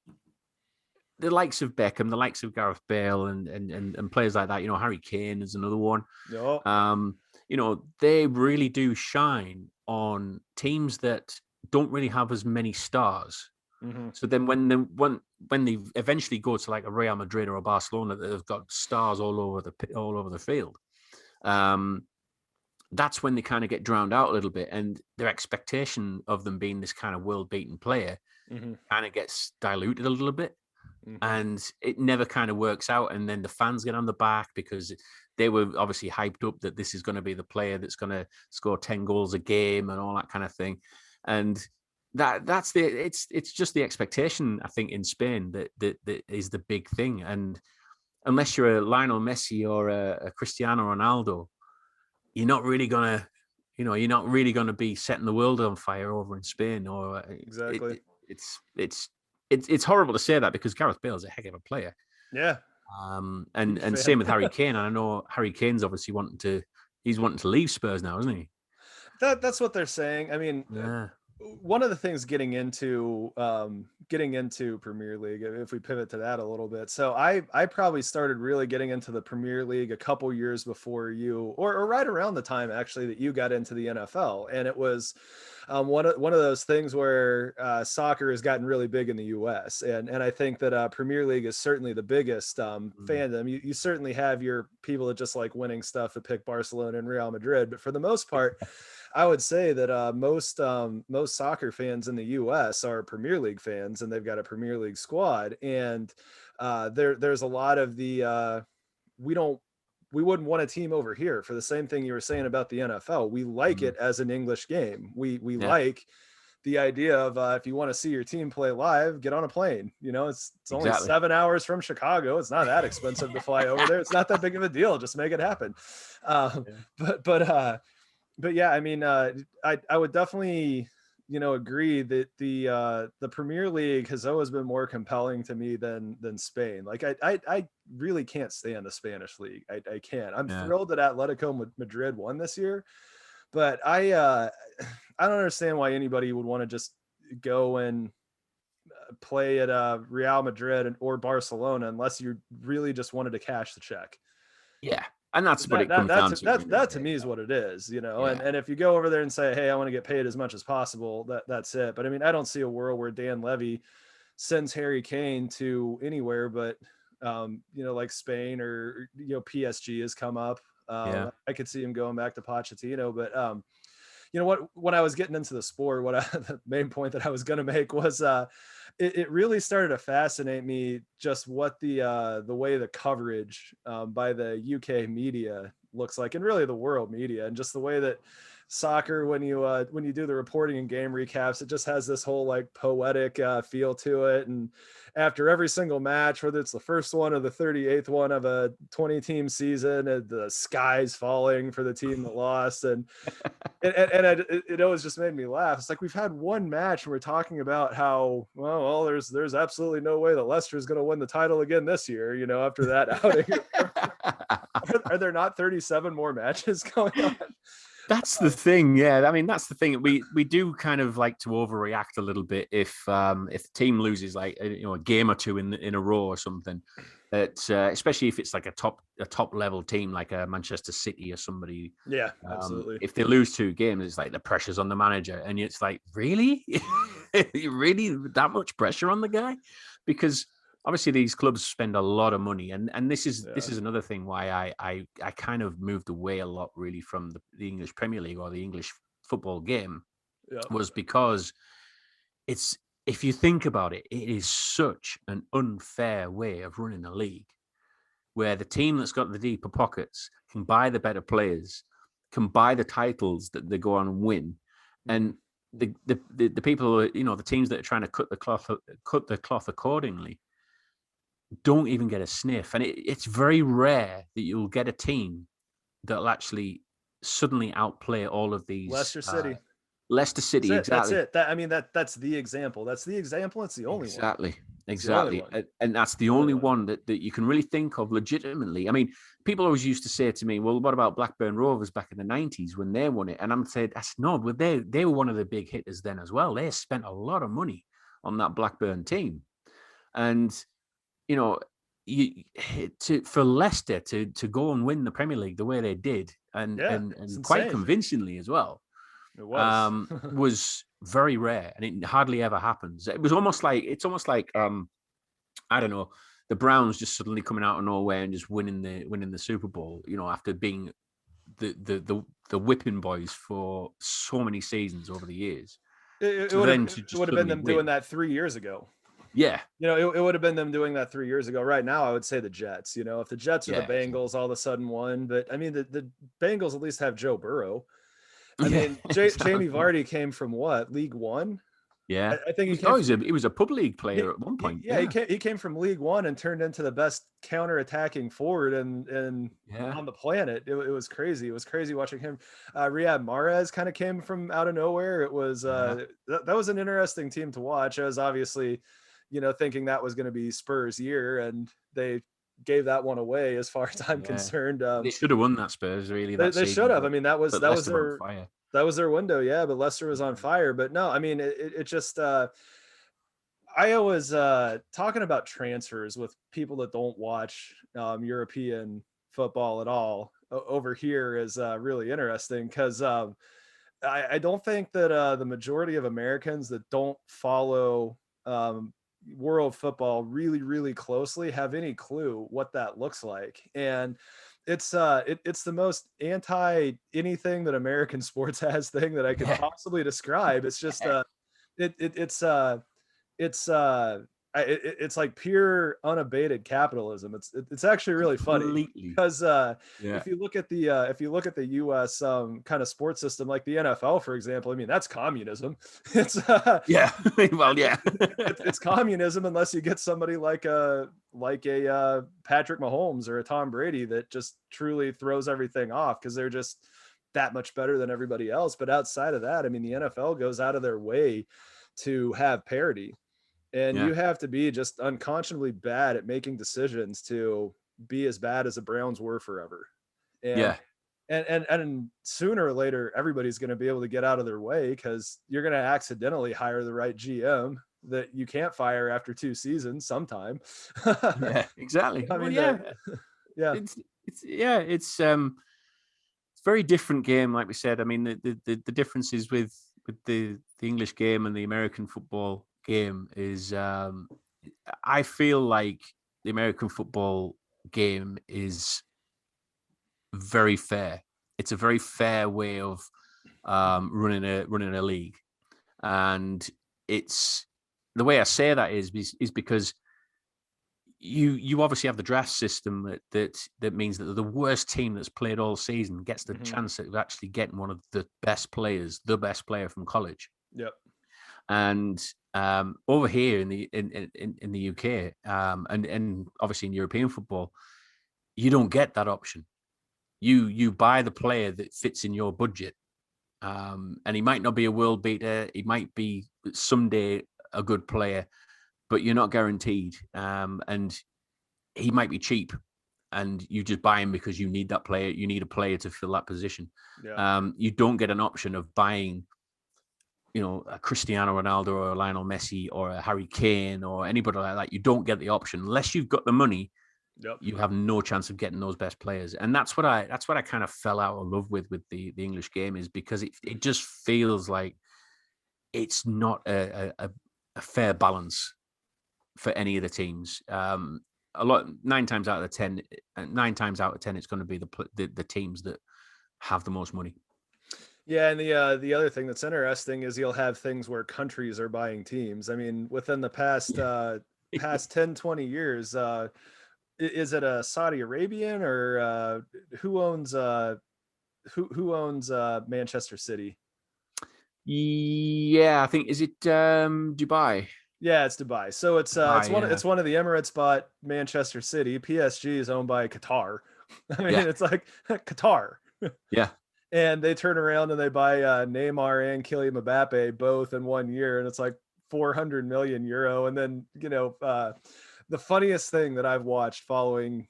[SPEAKER 2] likes of Beckham, the likes of Gareth Bale, and players like that. You know, Harry Kane is another one.
[SPEAKER 1] Yep.
[SPEAKER 2] You know, they really do shine on teams that don't really have as many stars. Mm-hmm. So then when they eventually go to like a Real Madrid or a Barcelona that have got stars all over the field. That's when they kind of get drowned out a little bit, and their expectation of them being this kind of world-beaten player kind of gets diluted a little bit, and it never kind of works out. And then the fans get on the back because they were obviously hyped up that this is going to be the player that's going to score 10 goals a game and all that kind of thing. And it's just the expectation, I think, in Spain that is the big thing. And unless you're a Lionel Messi or a Cristiano Ronaldo, you're not really gonna be setting the world on fire over in Spain. Or
[SPEAKER 1] exactly,
[SPEAKER 2] it's horrible to say that because Gareth Bale is a heck of a player.
[SPEAKER 1] Yeah.
[SPEAKER 2] And same with Harry Kane. And I know Harry Kane's obviously wanting to leave Spurs now, isn't he?
[SPEAKER 1] That's what they're saying. I mean, one of the things getting into Premier League, if we pivot to that a little bit. So I probably started really getting into the Premier League a couple years before you, or right around the time actually that you got into the NFL. And it was one of those things where soccer has gotten really big in the US. And I think that Premier League is certainly the biggest fandom. You certainly have your people that just like winning stuff that pick Barcelona and Real Madrid, but for the most part, I would say that most soccer fans in the U.S. are Premier League fans, and they've got a Premier League squad. And there's a lot of the we wouldn't want a team over here for the same thing you were saying about the NFL. We like it as an English game. We like the idea of if you want to see your team play live, get on a plane. You know, it's only 7 hours from Chicago. It's not that expensive to fly over there. It's not that big of a deal. Just make it happen. But yeah, I mean, I would definitely, you know, agree that the Premier League has always been more compelling to me than Spain. Like I really can't stand the Spanish league. I can't. I'm thrilled that Atletico Madrid won this year, but I don't understand why anybody would want to just go and play at Real Madrid or Barcelona unless you really just wanted to cash the check.
[SPEAKER 2] Yeah. And that's what it comes down to.
[SPEAKER 1] That to me is what it is, you know. And if you go over there and say, hey, I want to get paid as much as possible, that's it. But I mean, I don't see a world where Dan Levy sends Harry Kane to anywhere but you know, like Spain or, you know, PSG has come up. I could see him going back to Pochettino, but you know when I was getting into the sport, the main point that I was going to make was it really started to fascinate me just what the way the coverage by the UK media looks like, and really the world media, and just the way that soccer, when you do the reporting and game recaps, it just has this whole like poetic feel to it. And after every single match, whether it's the first one or the 38th one of a 20-team season, the sky's falling for the team that lost, and it always just made me laugh. It's like we've had one match and we're talking about how well there's absolutely no way that Leicester is going to win the title again this year. You know, after that outing, are there not 37 more matches going on?
[SPEAKER 2] That's the thing, yeah. I mean, that's the thing. We do kind of like to overreact a little bit if the team loses like a game or two in a row or something. Especially if it's like a top level team like a Manchester City or somebody.
[SPEAKER 1] Yeah, absolutely.
[SPEAKER 2] If they lose 2 games, it's like the pressure's on the manager, and it's like, really, really that much pressure on the guy? Because obviously these clubs spend a lot of money, and this is another thing why I kind of moved away a lot really from the English Premier League or the English football game, was because it's, if you think about it, it is such an unfair way of running a league, where the team that's got the deeper pockets can buy the better players, can buy the titles that they go on and win, and the people who are, the teams that are trying to cut the cloth accordingly don't even get a sniff. And it's very rare that you'll get a team that'll actually suddenly outplay all of these.
[SPEAKER 1] Leicester City.
[SPEAKER 2] Exactly.
[SPEAKER 1] That's it. That's the example. That's the example. It's the only
[SPEAKER 2] one.
[SPEAKER 1] Exactly.
[SPEAKER 2] And that's the only one that you can really think of legitimately. I mean, people always used to say to me, well, what about Blackburn Rovers back in the 90s when they won it? And I'm saying, they were one of the big hitters then as well. They spent a lot of money on that Blackburn team. And for Leicester to go and win the Premier League the way they did, and quite convincingly as well,
[SPEAKER 1] it was
[SPEAKER 2] was very rare, and it hardly ever happens. It's almost like I don't know, the Browns just suddenly coming out of nowhere and just winning the Super Bowl, after being the whipping boys for so many seasons over the years.
[SPEAKER 1] It would have been them doing that 3 years ago.
[SPEAKER 2] Yeah.
[SPEAKER 1] It would have been them doing that 3 years ago. Right now, I would say the Jets. If the Jets or the Bengals all of a sudden won, but I mean, the Bengals at least have Joe Burrow. I mean, Jamie Vardy came from what? League One?
[SPEAKER 2] Yeah.
[SPEAKER 1] I think
[SPEAKER 2] he was a pub league player at one point.
[SPEAKER 1] Yeah, he came from League One and turned into the best counter-attacking forward and on the planet. It was crazy. It was crazy watching him. Riyad Mahrez kind of came from out of nowhere. It was that was an interesting team to watch. I was obviously, thinking that was going to be Spurs' year, and they gave that one away as far as I'm concerned.
[SPEAKER 2] They should have won that Spurs, really.
[SPEAKER 1] They should have. I mean, that was their window. Yeah, but Leicester was on fire. But no, I mean, it just I was talking about transfers with people that don't watch European football at all over here is really interesting, because I don't think that the majority of Americans that don't follow world football really, really closely have any clue what that looks like. And it's the most anti anything that American sports has thing that I could possibly describe. It's just it's like pure unabated capitalism. It's actually really funny because if you look at the US kind of sports system, like the NFL, for example, I mean, that's communism. It's it's communism unless you get somebody like a Patrick Mahomes or a Tom Brady that just truly throws everything off because they're just that much better than everybody else. But outside of that, I mean, the NFL goes out of their way to have parity. And you have to be just unconscionably bad at making decisions to be as bad as the Browns were forever. And sooner or later, everybody's going to be able to get out of their way, because you're going to accidentally hire the right GM that you can't fire after 2 seasons sometime.
[SPEAKER 2] Exactly.
[SPEAKER 1] I mean,
[SPEAKER 2] it's very different game, like we said. I mean, the differences with the English game and the American football game is I feel like the American football game is very fair. It's a very fair way of running a league, and it's the way I say that is because you obviously have the draft system that means that the worst team that's played all season gets the chance of actually getting one of the best players, the best player from college.
[SPEAKER 1] Yep.
[SPEAKER 2] And over here in the UK and obviously in European football, you don't get that option. You buy the player that fits in your budget, and he might not be a world beater. He might be someday a good player, but you're not guaranteed. And he might be cheap, and you just buy him because you need that player. You need a player to fill that position.
[SPEAKER 1] Yeah.
[SPEAKER 2] You don't get an option of buying, a Cristiano Ronaldo or a Lionel Messi or a Harry Kane or anybody like that. You don't get the option unless you've got the money.
[SPEAKER 1] Yep.
[SPEAKER 2] You have no chance of getting those best players, and that's what I kind of fell out of love with the English game, is because it just feels like it's not a fair balance for any of the teams. Nine times out of 10, it's going to be the teams that have the most money.
[SPEAKER 1] Yeah, and the other thing that's interesting is you'll have things where countries are buying teams. I mean, within the past 10, 20 years, is it a Saudi Arabian or who owns who owns Manchester City?
[SPEAKER 2] Yeah, I think, is it Dubai?
[SPEAKER 1] Yeah, it's Dubai. So it's it's one of the Emirates bought Manchester City. PSG is owned by Qatar. I mean, it's like Qatar.
[SPEAKER 2] Yeah.
[SPEAKER 1] And they turn around and they buy Neymar and Kylian Mbappe both in 1 year, and it's like 400 million euro. And then the funniest thing that I've watched following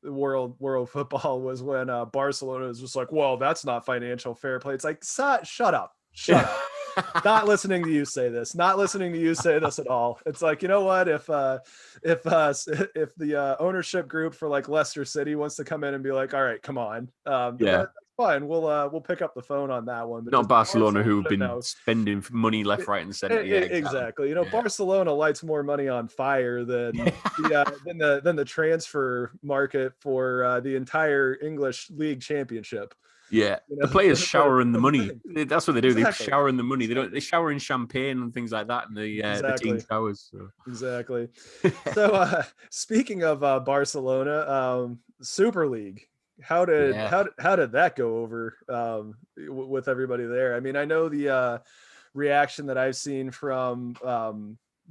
[SPEAKER 1] world football was when Barcelona was just like, well, that's not financial fair play. It's like, shut up. Not listening to you say this. Not listening to you say this at all. It's like, you know what? If the ownership group for like Leicester City wants to come in and be like, all right, come on, that's fine. We'll pick up the phone on that one. But
[SPEAKER 2] not Barcelona, who've been spending money left, right, and center. Yeah,
[SPEAKER 1] exactly. Barcelona lights more money on fire than the transfer market for the entire English League Championship.
[SPEAKER 2] Yeah, the players shower in the money. That's what they do. Exactly. They shower in the money. They shower in champagne and things like that, and the team showers. So.
[SPEAKER 1] Exactly. So speaking of Barcelona, Super League, how did that go over with everybody there? I mean, I know the reaction that I've seen from a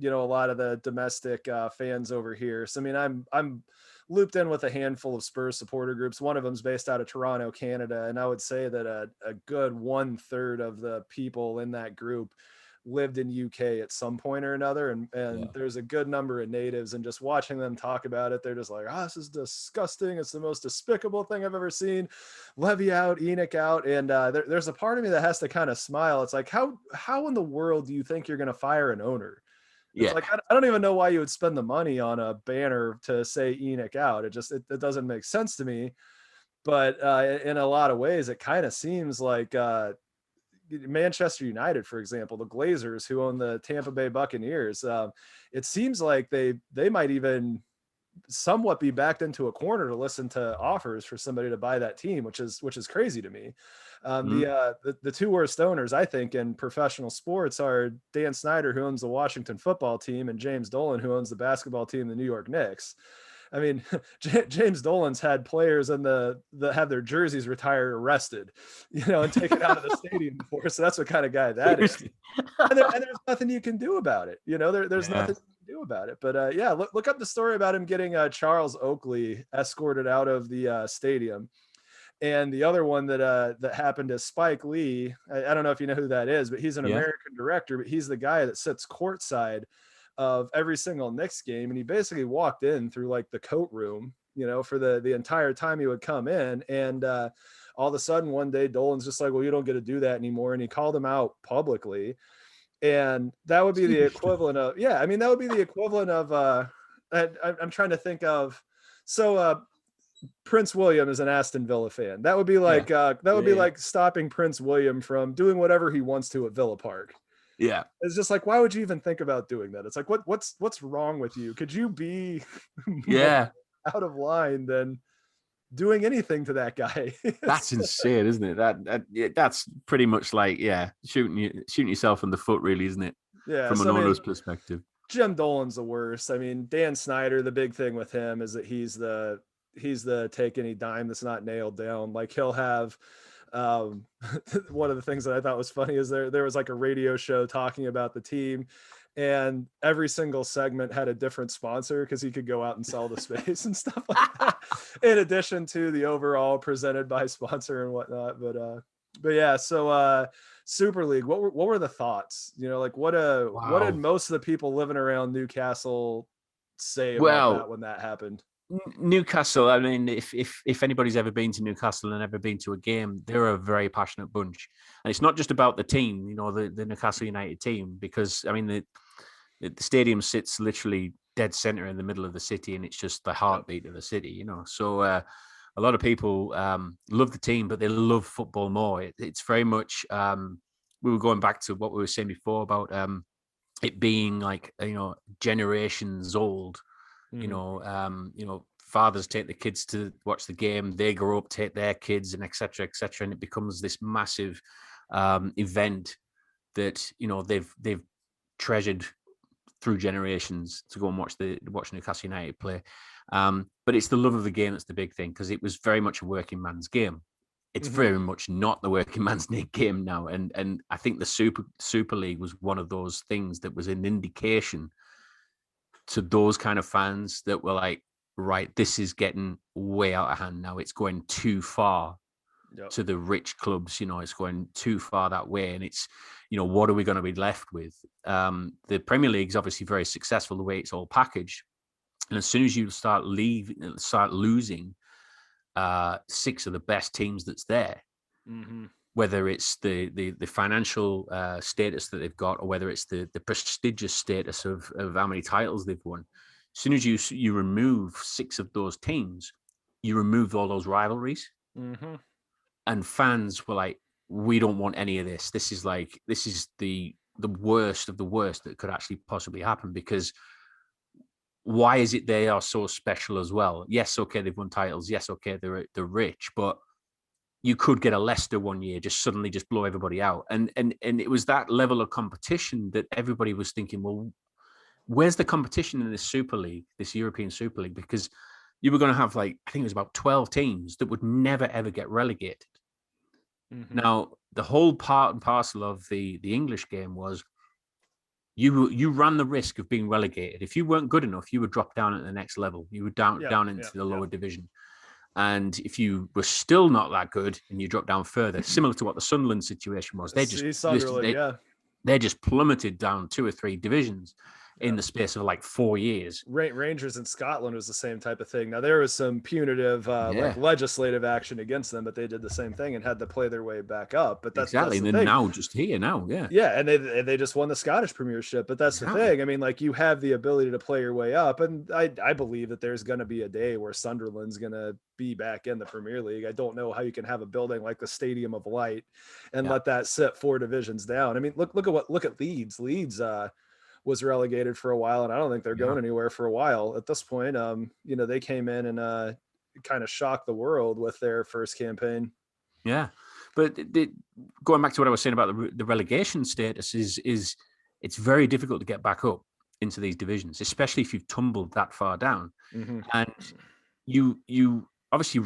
[SPEAKER 1] lot of the domestic fans over here. So I mean, I'm looped in with a handful of Spurs supporter groups. One of them is based out of Toronto, Canada. And I would say that a good 1/3 of the people in that group lived in UK at some point or another. And there's a good number of natives, and just watching them talk about it, they're just like, this is disgusting. It's the most despicable thing I've ever seen. Levy out, Enoch out. And there's a part of me that has to kind of smile. It's like, how in the world do you think you're going to fire an owner? It's like, I don't even know why you would spend the money on a banner to say Enoch out. It doesn't make sense to me. But in a lot of ways, it kind of seems like Manchester United, for example, the Glazers, who own the Tampa Bay Buccaneers, it seems like they might even somewhat be backed into a corner to listen to offers for somebody to buy that team, which is crazy to me. The two worst owners, I think, in professional sports are Dan Snyder, who owns the Washington football team, and James Dolan, who owns the basketball team, the New York Knicks. I mean, James Dolan's had players that have their jerseys retired, arrested, and taken out of the stadium before. So that's what kind of guy that is. And there's nothing you can do about it. There's nothing you can do about it. But look up the story about him getting Charles Oakley escorted out of the stadium. And the other one that happened is Spike Lee. I don't know if you know who that is, but he's an American director, but he's the guy that sits courtside of every single Knicks game. And he basically walked in through like the coat room, for the entire time he would come in. And all of a sudden one day Dolan's just like, well, you don't get to do that anymore. And he called him out publicly. And that would be the equivalent of, that would be the equivalent of, I'm trying to think of, Prince William is an Aston Villa fan. That would be like like stopping Prince William from doing whatever he wants to at Villa Park.
[SPEAKER 2] Yeah.
[SPEAKER 1] It's just like, why would you even think about doing that? It's like, what's wrong with you? Could you be out of line than doing anything to that guy?
[SPEAKER 2] That's insane, isn't it? That's pretty much like, shooting yourself in the foot, really, isn't it?
[SPEAKER 1] Yeah.
[SPEAKER 2] From an owner's perspective.
[SPEAKER 1] Jim Dolan's the worst. I mean, Dan Snyder, the big thing with him is that he's the take any dime that's not nailed down. Like, he'll have one of the things that I thought was funny is there was like a radio show talking about the team, and every single segment had a different sponsor because he could go out and sell the space and stuff like that, in addition to the overall presented by sponsor and whatnot. But yeah, so Super League, what were the thoughts? What did most of the people living around Newcastle say about that when that happened?
[SPEAKER 2] Newcastle, I mean, if anybody's ever been to Newcastle and ever been to a game, they're a very passionate bunch, and it's not just about the team, the Newcastle United team, because I mean the stadium sits literally dead center in the middle of the city, and it's just the heartbeat of the city. So a lot of people love the team, but they love football more. It's very much. We were going back to what we were saying before about it being like generations old. Fathers take the kids to watch the game, they grow up, take their kids, and etc., and it becomes this massive event that they've treasured through generations to go and watch Newcastle United play. But it's the love of the game that's the big thing, because it was very much a working man's game. It's very much not the working man's game now, and I think the Super League was one of those things that was an indication to those kind of fans that were like, right, this is getting way out of hand now. It's going too far to the rich clubs. It's going too far that way. And it's, what are we going to be left with? The Premier League is obviously very successful the way it's all packaged. And as soon as you start losing 6 of the best teams that's there, whether it's the financial status that they've got, or whether it's the prestigious status of how many titles they've won. As soon as you remove 6 of those teams, you remove all those rivalries. And fans were like, we don't want any of this. This is the worst of the worst that could actually possibly happen, because why is it they are so special as well? Yes, okay, they've won titles. Yes, okay, they're rich, but you could get a Leicester one year, just suddenly just blow everybody out. And it was that level of competition that everybody was thinking, well, where's the competition in this Super League, this European Super League? Because you were going to have, I think it was about 12 teams that would never, ever get relegated. Now, the whole part and parcel of the English game was you ran the risk of being relegated. If you weren't good enough, you would drop down at the next level. You would down into the lower division. And if you were still not that good and you dropped down further, similar to what the Sunderland situation was, they just plummeted down 2 or 3 divisions in the space of 4 years.
[SPEAKER 1] Rangers in Scotland was the same type of thing. Now there was some punitive legislative action against them, but they did the same thing and had to play their way back up. But that's
[SPEAKER 2] exactly.
[SPEAKER 1] That's
[SPEAKER 2] and then now just here now,
[SPEAKER 1] and they just won the Scottish Premiership. But that's the thing. I mean, you have the ability to play your way up, and I believe that there's going to be a day where Sunderland's going to be back in the Premier League. I don't know how you can have a building like the Stadium of Light and let that sit 4 divisions down. I mean, look at Leeds. Leeds was relegated for a while, and I don't think they're going anywhere for a while at this point. They came in and kind of shocked the world with their first campaign.
[SPEAKER 2] Yeah, but going back to what I was saying about the relegation status is it's very difficult to get back up into these divisions, especially if you've tumbled that far down. And you obviously,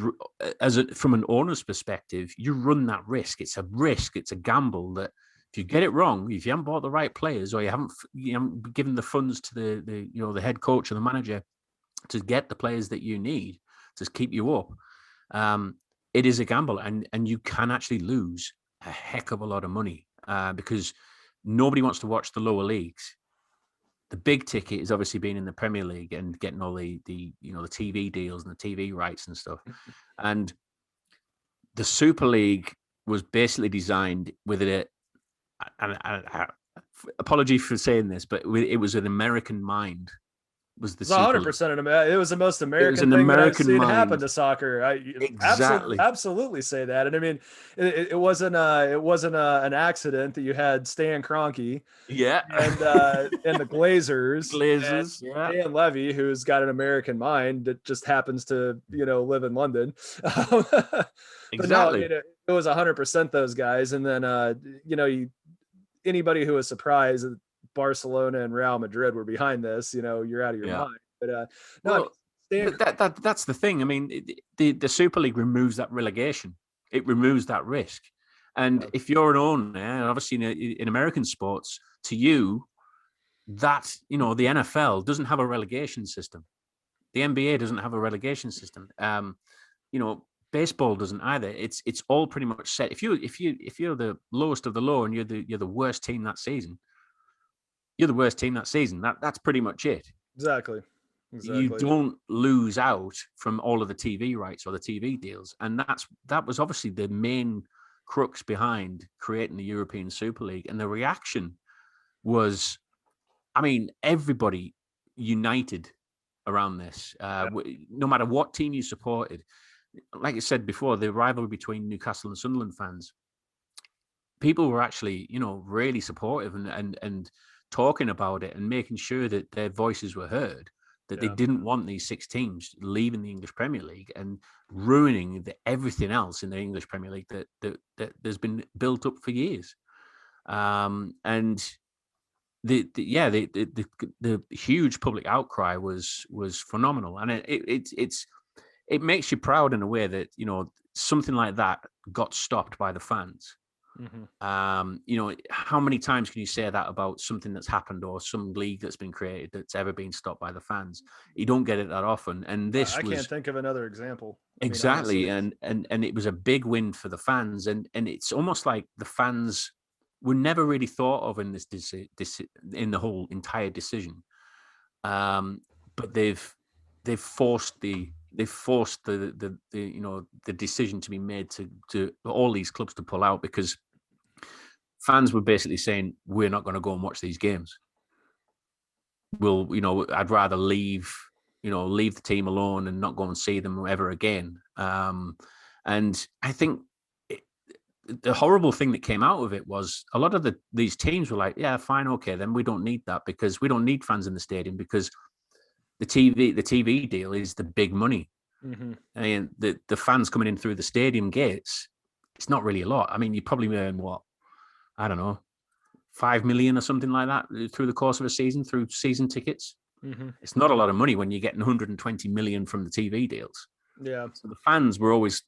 [SPEAKER 2] from an owner's perspective, you run that risk. It's a risk. It's a gamble that if you get it wrong, if you haven't bought the right players, or you haven't given the funds to the head coach and the manager to get the players that you need to keep you up, it is a gamble, and you can actually lose a heck of a lot of money because nobody wants to watch the lower leagues. The big ticket is obviously being in the Premier League and getting all the TV deals and the TV rights and stuff. And the Super League was basically designed with apology for saying this, but it was an American mind. Was the
[SPEAKER 1] 100%? It was the most American thing that I've seen happen to soccer. I absolutely say that. And I mean, it wasn't an accident that you had Stan Kroenke, and the Glazers, Dan Levy, who's got an American mind that just happens to live in London.
[SPEAKER 2] Exactly.
[SPEAKER 1] It was 100% those guys, and then anybody who was surprised that Barcelona and Real Madrid were behind this, you're out of your mind. But
[SPEAKER 2] that's the thing. I mean, the Super League removes that relegation. It removes that risk. And if you're an owner, obviously in American sports, to you, that the NFL doesn't have a relegation system. The NBA doesn't have a relegation system. Baseball doesn't either. It's all pretty much set. If you're the lowest of the low and you're the worst team that season, you're the worst team that season. That's pretty much it.
[SPEAKER 1] Exactly.
[SPEAKER 2] you
[SPEAKER 1] Exactly.
[SPEAKER 2] don't lose out from all of the TV rights or the TV deals. And that was obviously the main crux behind creating the European Super League. And the reaction was, I mean, everybody united around this, no matter what team you supported. Like I said before, the rivalry between Newcastle and Sunderland fans, people were actually, really supportive and talking about it and making sure that their voices were heard, that they
[SPEAKER 1] Yeah.
[SPEAKER 2] didn't want these 6 teams leaving the English Premier League and ruining everything else in the English Premier League that there's been built up for years. And the huge public outcry was phenomenal, and it makes you proud in a way that something like that got stopped by the fans.
[SPEAKER 1] Mm-hmm.
[SPEAKER 2] How many times can you say that about something that's happened or some league that's been created that's ever been stopped by the fans? You don't get it that often, and this
[SPEAKER 1] I
[SPEAKER 2] was
[SPEAKER 1] can't think of another example. I mean,
[SPEAKER 2] exactly,
[SPEAKER 1] honestly.
[SPEAKER 2] and it was a big win for the fans, and it's almost like the fans were never really thought of in this in the whole entire decision, but they've forced the the decision to be made to all these clubs to pull out, because fans were basically saying, we're not going to go and watch these games. I'd rather leave the team alone and not go and see them ever again. And I think the horrible thing that came out of it was a lot of these teams were like, yeah, fine, okay, then we don't need that, because we don't need fans in the stadium, because the TV deal is the big money.
[SPEAKER 1] Mm-hmm.
[SPEAKER 2] I mean, the fans coming in through the stadium gates, it's not really a lot. I mean, you probably earn what, I don't know, 5 million or something like that through the course of a season, through season tickets.
[SPEAKER 1] Mm-hmm.
[SPEAKER 2] It's not a lot of money when you're getting 120 million from the TV deals.
[SPEAKER 1] Yeah.
[SPEAKER 2] So the fans were always,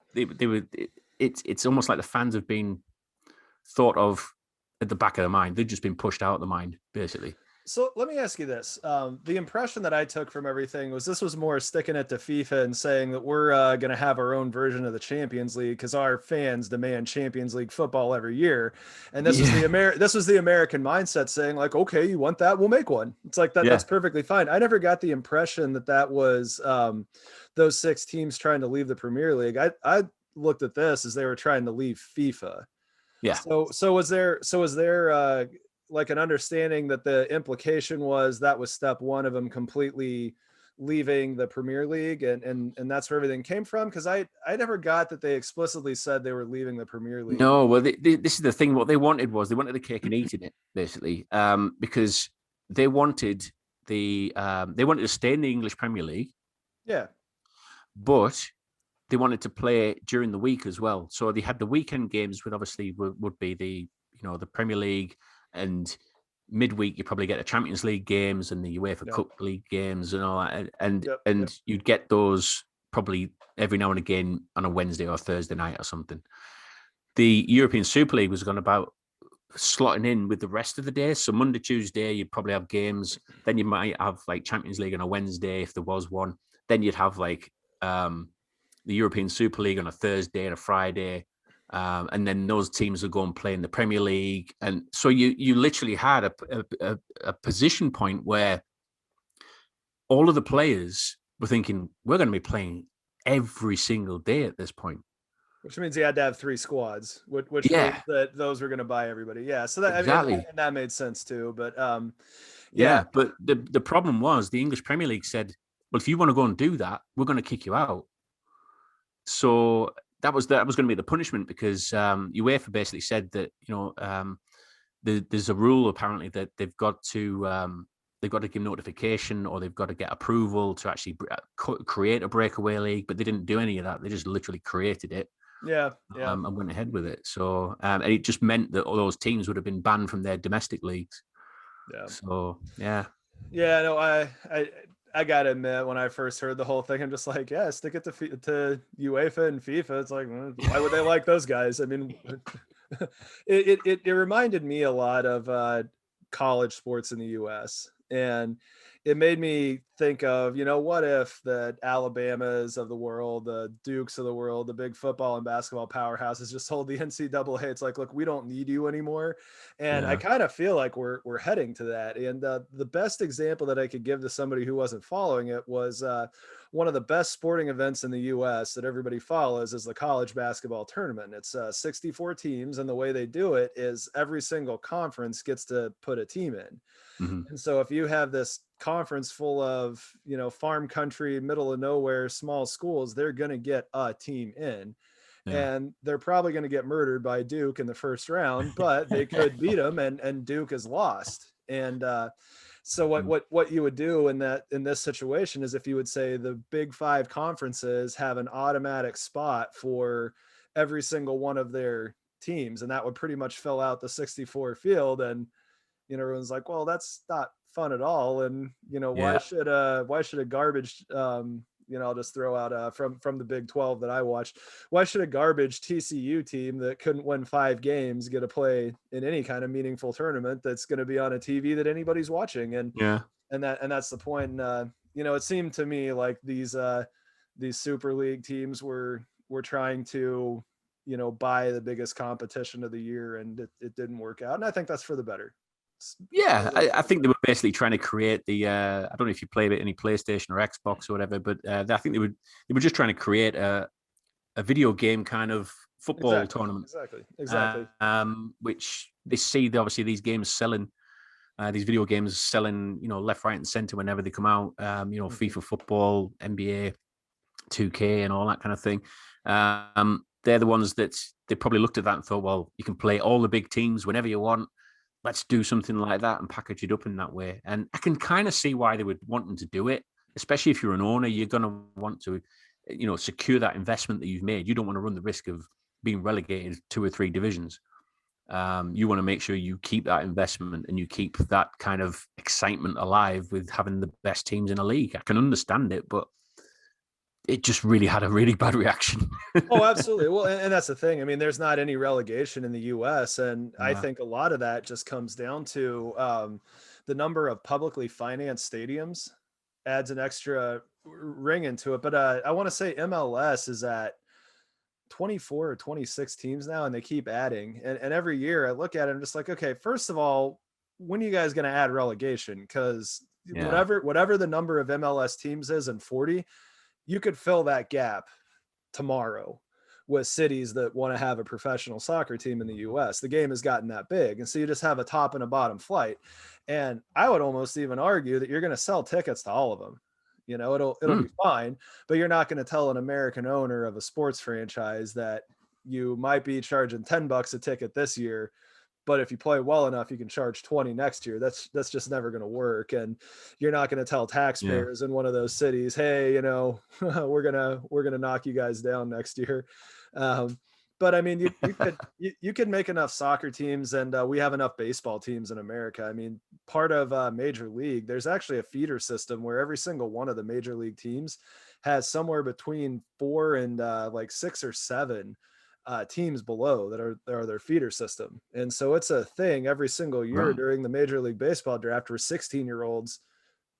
[SPEAKER 2] it's almost like the fans have been thought of at the back of the mind. They've just been pushed out of the mind, basically.
[SPEAKER 1] So let me ask you this. The impression that I took from everything was this was more sticking it to FIFA and saying that we're going to have our own version of the Champions League because our fans demand Champions League football every year. And this was this was the American mindset saying like, okay, you want that? We'll make one. It's like that.
[SPEAKER 2] Yeah.
[SPEAKER 1] That's perfectly fine. I never got the impression that that was those 6 teams trying to leave the Premier League. I looked at this as they were trying to leave FIFA.
[SPEAKER 2] Yeah.
[SPEAKER 1] So was there like an understanding that the implication was that was step 1 of them completely leaving the Premier League and that's where everything came from? Because I never got that they explicitly said they were leaving the Premier League.
[SPEAKER 2] No, well, this is the thing. What they wanted was they wanted the cake and eating it, basically, because they wanted they wanted to stay in the English Premier League.
[SPEAKER 1] Yeah.
[SPEAKER 2] But they wanted to play during the week as well. So they had the weekend games, which obviously would be the Premier League, and midweek you probably get the Champions League games and the UEFA Cup League games and all that, and you'd get those probably every now and again on a Wednesday or Thursday night or something. The European Super League was going about slotting in with the rest of the days. So Monday, Tuesday, you'd probably have games. Then you might have like Champions League on a Wednesday if there was one. Then you'd have like the European Super League on a Thursday and a Friday. And then those teams would go and play in the Premier League. And so you literally had a position point where all of the players were thinking, we're going to be playing every single day at this point.
[SPEAKER 1] Which means you had to have 3 squads, which means that those were going to buy everybody. Yeah. So that,
[SPEAKER 2] exactly.
[SPEAKER 1] I mean, and that made sense too. But
[SPEAKER 2] but the problem was the English Premier League said, well, if you want to go and do that, we're going to kick you out. So that was going to be the punishment, because UEFA basically said that there's a rule apparently that they've got to give notification, or they've got to get approval to actually create a breakaway league, but they didn't do any of that. They just literally created it. And went ahead with it. So and it just meant that all those teams would have been banned from their domestic leagues.
[SPEAKER 1] Yeah.
[SPEAKER 2] So
[SPEAKER 1] no, I gotta admit, when I first heard the whole thing, I'm just like, yeah, stick it to UEFA and FIFA. It's like, why would they like those guys? I mean, it reminded me a lot of college sports in the U.S. And it made me think of, what if the Alabamas of the world, the Dukes of the world, the big football and basketball powerhouses just told the NCAA, it's like, look, we don't need you anymore. And I
[SPEAKER 2] Yeah.
[SPEAKER 1] kind of feel like we're heading to that. And the best example that I could give to somebody who wasn't following it was one of the best sporting events in the U.S. that everybody follows is the college basketball tournament. It's 64 teams, and the way they do it is every single conference gets to put a team in.
[SPEAKER 2] Hmm.
[SPEAKER 1] And so if you have this conference full of, farm country, middle of nowhere, small schools, they're going to get a team in.
[SPEAKER 2] Yeah.
[SPEAKER 1] And they're probably going to get murdered by Duke in the first round, but they could beat them, and Duke is lost. And so
[SPEAKER 2] Mm.
[SPEAKER 1] what you would do in this situation is if you would say the Big Five conferences have an automatic spot for every single one of their teams, and that would pretty much fill out the 64 field. And everyone's like, well, that's not fun at all. And
[SPEAKER 2] Yeah.
[SPEAKER 1] why should a garbage I'll just throw out from the Big 12 that I watched, why should a garbage TCU team that couldn't win 5 games get to play in any kind of meaningful tournament that's going to be on a TV that anybody's watching? And
[SPEAKER 2] Yeah.
[SPEAKER 1] that's the point. And it seemed to me like these Super League teams were trying to buy the biggest competition of the year, and it didn't work out. And I think that's for the better.
[SPEAKER 2] Yeah, I think they were basically trying to create the. I don't know if you played it any PlayStation or Xbox or whatever, but I think they were just trying to create a video game kind of football tournament.
[SPEAKER 1] Exactly.
[SPEAKER 2] Which they see obviously these games selling, these video games selling, left, right, and center whenever they come out. FIFA football, NBA, 2K, and all that kind of thing. They're the ones that they probably looked at that and thought, well, you can play all the big teams whenever you want. Let's do something like that and package it up in that way. And I can kind of see why they would want them to do it, especially if you're an owner. You're going to want to, secure that investment that you've made. You don't want to run the risk of being relegated 2 or 3 divisions. You want to make sure you keep that investment and you keep that kind of excitement alive with having the best teams in a league. I can understand it, but it just really had a really bad reaction.
[SPEAKER 1] Oh, absolutely. Well, and that's the thing. I mean, there's not any relegation in the U.S., and I think a lot of that just comes down to the number of publicly financed stadiums adds an extra ring into it. But I want to say MLS is at 24 or 26 teams now, and they keep adding. And every year I look at it, I'm just like, okay, first of all, when are you guys going to add relegation? Because whatever the number of MLS teams is in 40, you could fill that gap tomorrow with cities that want to have a professional soccer team in the US. The game has gotten that big. And so you just have a top and a bottom flight. And I would almost even argue that you're going to sell tickets to all of them. It'll be fine, but you're not going to tell an American owner of a sports franchise that you might be charging $10 a ticket this year, but if you play well enough, you can charge 20 next year. That's just never going to work. And you're not going to tell taxpayers in one of those cities, hey, we're going to knock you guys down next year. But I mean, you could make enough soccer teams, and we have enough baseball teams in America. I mean, part of Major League, there's actually a feeder system where every single one of the Major League teams has somewhere between 4 and like 6 or 7 teams below that are their feeder system. And so it's a thing every single year during the Major League Baseball draft where 16-year-olds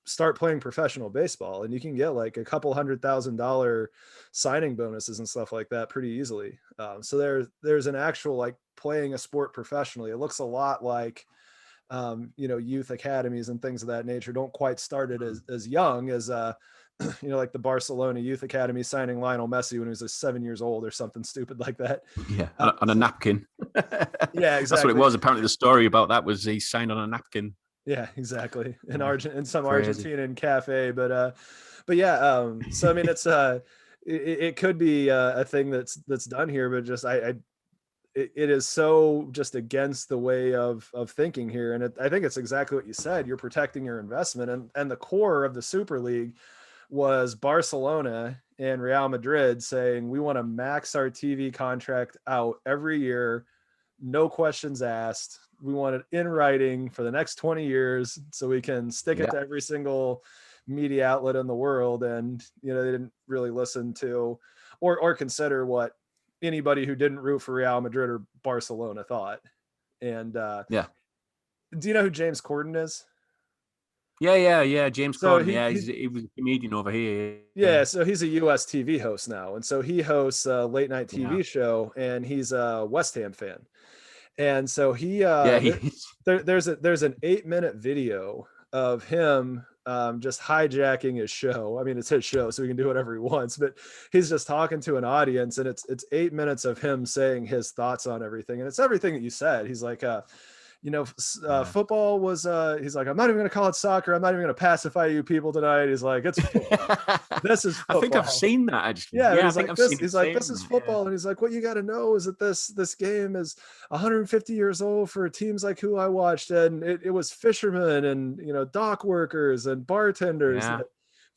[SPEAKER 1] start playing professional baseball, and you can get like a couple $100,000 signing bonuses and stuff like that pretty easily. So there's an actual like playing a sport professionally. It looks a lot like youth academies and things of that nature. Don't quite start it as young as like the Barcelona youth academy signing Lionel Messi when he was 7 years old or something stupid like that.
[SPEAKER 2] Yeah, on a napkin.
[SPEAKER 1] Yeah, exactly.
[SPEAKER 2] That's what it was. Apparently the story about that was he signed on a napkin.
[SPEAKER 1] Yeah, exactly. In some Argentinian cafe, but yeah. So I mean, it's it could be a thing that's done here, but just it is so just against the way of thinking here, and I think it's exactly what you said. You're protecting your investment, and the core of the Super League was Barcelona and Real Madrid saying we want to max our TV contract out every year, no questions asked. We want it in writing for the next 20 years so we can stick it to every single media outlet in the world. And, they didn't really listen to or consider what anybody who didn't root for Real Madrid or Barcelona thought. And do you know who James Corden is?
[SPEAKER 2] Yeah. James
[SPEAKER 1] So
[SPEAKER 2] Corden. Yeah, he was a comedian over here. Yeah.
[SPEAKER 1] yeah, so he's a US TV host now. And so he hosts a late night
[SPEAKER 2] Yeah.
[SPEAKER 1] TV show, and he's a West Ham fan. And so
[SPEAKER 2] Yeah. He's
[SPEAKER 1] there's an 8-minute video of him just hijacking his show. I mean, it's his show, so he can do whatever he wants, but he's just talking to an audience, and it's 8 minutes of him saying his thoughts on everything. And it's everything that you said. He's like,
[SPEAKER 2] yeah.
[SPEAKER 1] football was, he's like, I'm not even going to call it soccer. I'm not even going to pacify you people tonight. He's like, it's football. This is
[SPEAKER 2] I think I've
[SPEAKER 1] football.
[SPEAKER 2] seen that actually.
[SPEAKER 1] Yeah,
[SPEAKER 2] Yeah, I
[SPEAKER 1] he's
[SPEAKER 2] think
[SPEAKER 1] like
[SPEAKER 2] I've
[SPEAKER 1] this.
[SPEAKER 2] seen it
[SPEAKER 1] He's like, this
[SPEAKER 2] saying
[SPEAKER 1] is
[SPEAKER 2] that. Yeah.
[SPEAKER 1] football, and he's like, what you got to know is that this game is 150 years old for teams like who I watched, and it was fishermen and dock workers and bartenders
[SPEAKER 2] Yeah.
[SPEAKER 1] that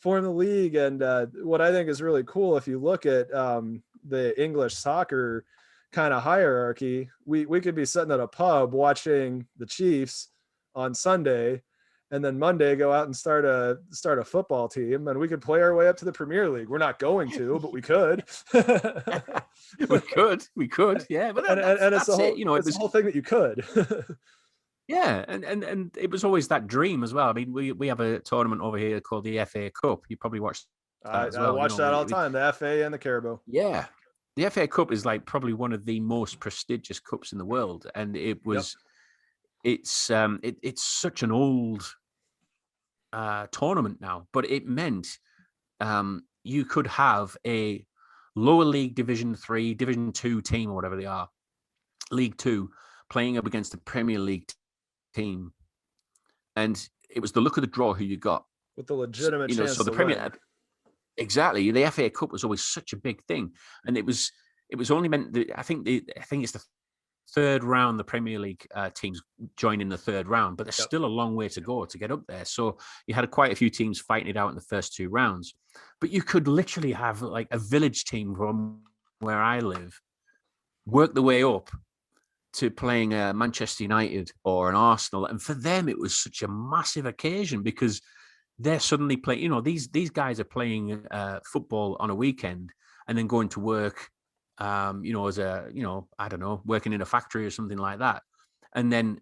[SPEAKER 1] form the league. And what I think is really cool, if you look at the English soccer kind of hierarchy, we could be sitting at a pub watching the Chiefs on Sunday, and then Monday go out and start a football team, and we could play our way up to the Premier League. We're not going to, but we could.
[SPEAKER 2] we could, yeah. But
[SPEAKER 1] and it's
[SPEAKER 2] that's
[SPEAKER 1] the whole,
[SPEAKER 2] it. You know, it
[SPEAKER 1] it's
[SPEAKER 2] was
[SPEAKER 1] the whole thing that you could.
[SPEAKER 2] yeah, and it was always that dream as well. I mean, we have a tournament over here called the FA Cup. You probably watched that as
[SPEAKER 1] I
[SPEAKER 2] well.
[SPEAKER 1] watch that all the time, the FA and the Carabao.
[SPEAKER 2] Yeah, the FA Cup is like probably one of the most prestigious cups in the world, and it was. Yep. It's such an old tournament now, but it meant you could have a lower league Division 3, Division 2 team, or whatever they are, League 2, playing up against the Premier League team, and it was the luck of the draw who you got
[SPEAKER 1] with the legitimate chance.
[SPEAKER 2] So the Premier
[SPEAKER 1] win.
[SPEAKER 2] Exactly, the FA Cup was always such a big thing, and it was only meant that I think it's the third round, the Premier League teams join in the third round, but there's still a long way to go to get up there. So you had quite a few teams fighting it out in the first 2 rounds, but you could literally have like a village team from where I live work the way up to playing Manchester United or an Arsenal. And for them, it was such a massive occasion because they're suddenly playing, these guys are playing football on a weekend and then going to work as a, I don't know, working in a factory or something like that. And then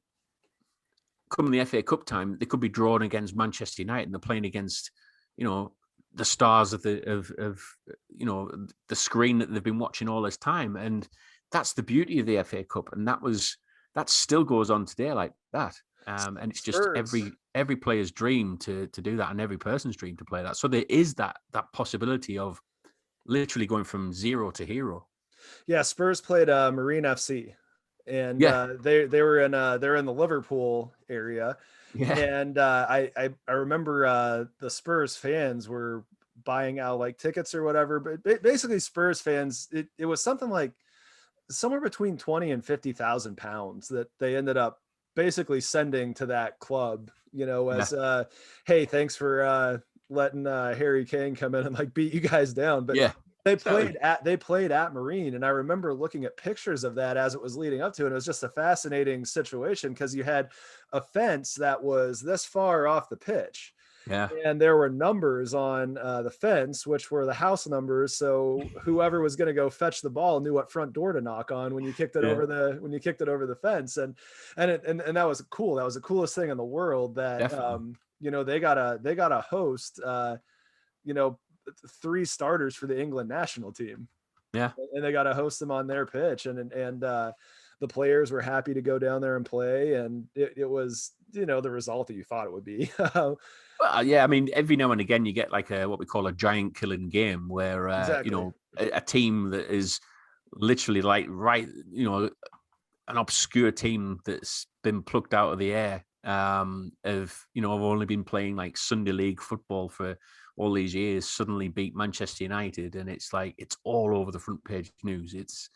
[SPEAKER 2] coming the FA Cup time, they could be drawn against Manchester United and they're playing against, the stars of the screen that they've been watching all this time. And that's the beauty of the FA Cup. And that still goes on today like that. And it's just every player's dream to do that, and every person's dream to play that. So there is that possibility of literally going from zero to hero.
[SPEAKER 1] Yeah, Spurs played Marine FC, and they were they're in the Liverpool area. Yeah. And I remember the Spurs fans were buying out like tickets or whatever, but basically Spurs fans, it was something like somewhere between 20 and 50,000 pounds that they ended up basically sending to that club, as hey, thanks for letting Harry Kane come in and like beat you guys down. But they played at Marine, and I remember looking at pictures of that as it was leading up to it. And it was just a fascinating situation because you had a fence that was this far off the pitch.
[SPEAKER 2] Yeah.
[SPEAKER 1] And there were numbers on the fence, which were the house numbers. So whoever was going to go fetch the ball knew what front door to knock on when you kicked it over the fence. And that was cool. That was the coolest thing in the world that, they got a host, 3 starters for the England national team.
[SPEAKER 2] Yeah.
[SPEAKER 1] And they got to host them on their pitch. And the players were happy to go down there and play. And it was, the result that you thought it would be.
[SPEAKER 2] Well, yeah, I mean, every now and again you get like what we call a giant killing game where, a team that is literally like, an obscure team that's been plucked out of the air have only been playing like Sunday league football for all these years, suddenly beat Manchester United. And it's like, it's all over the front page news. It's,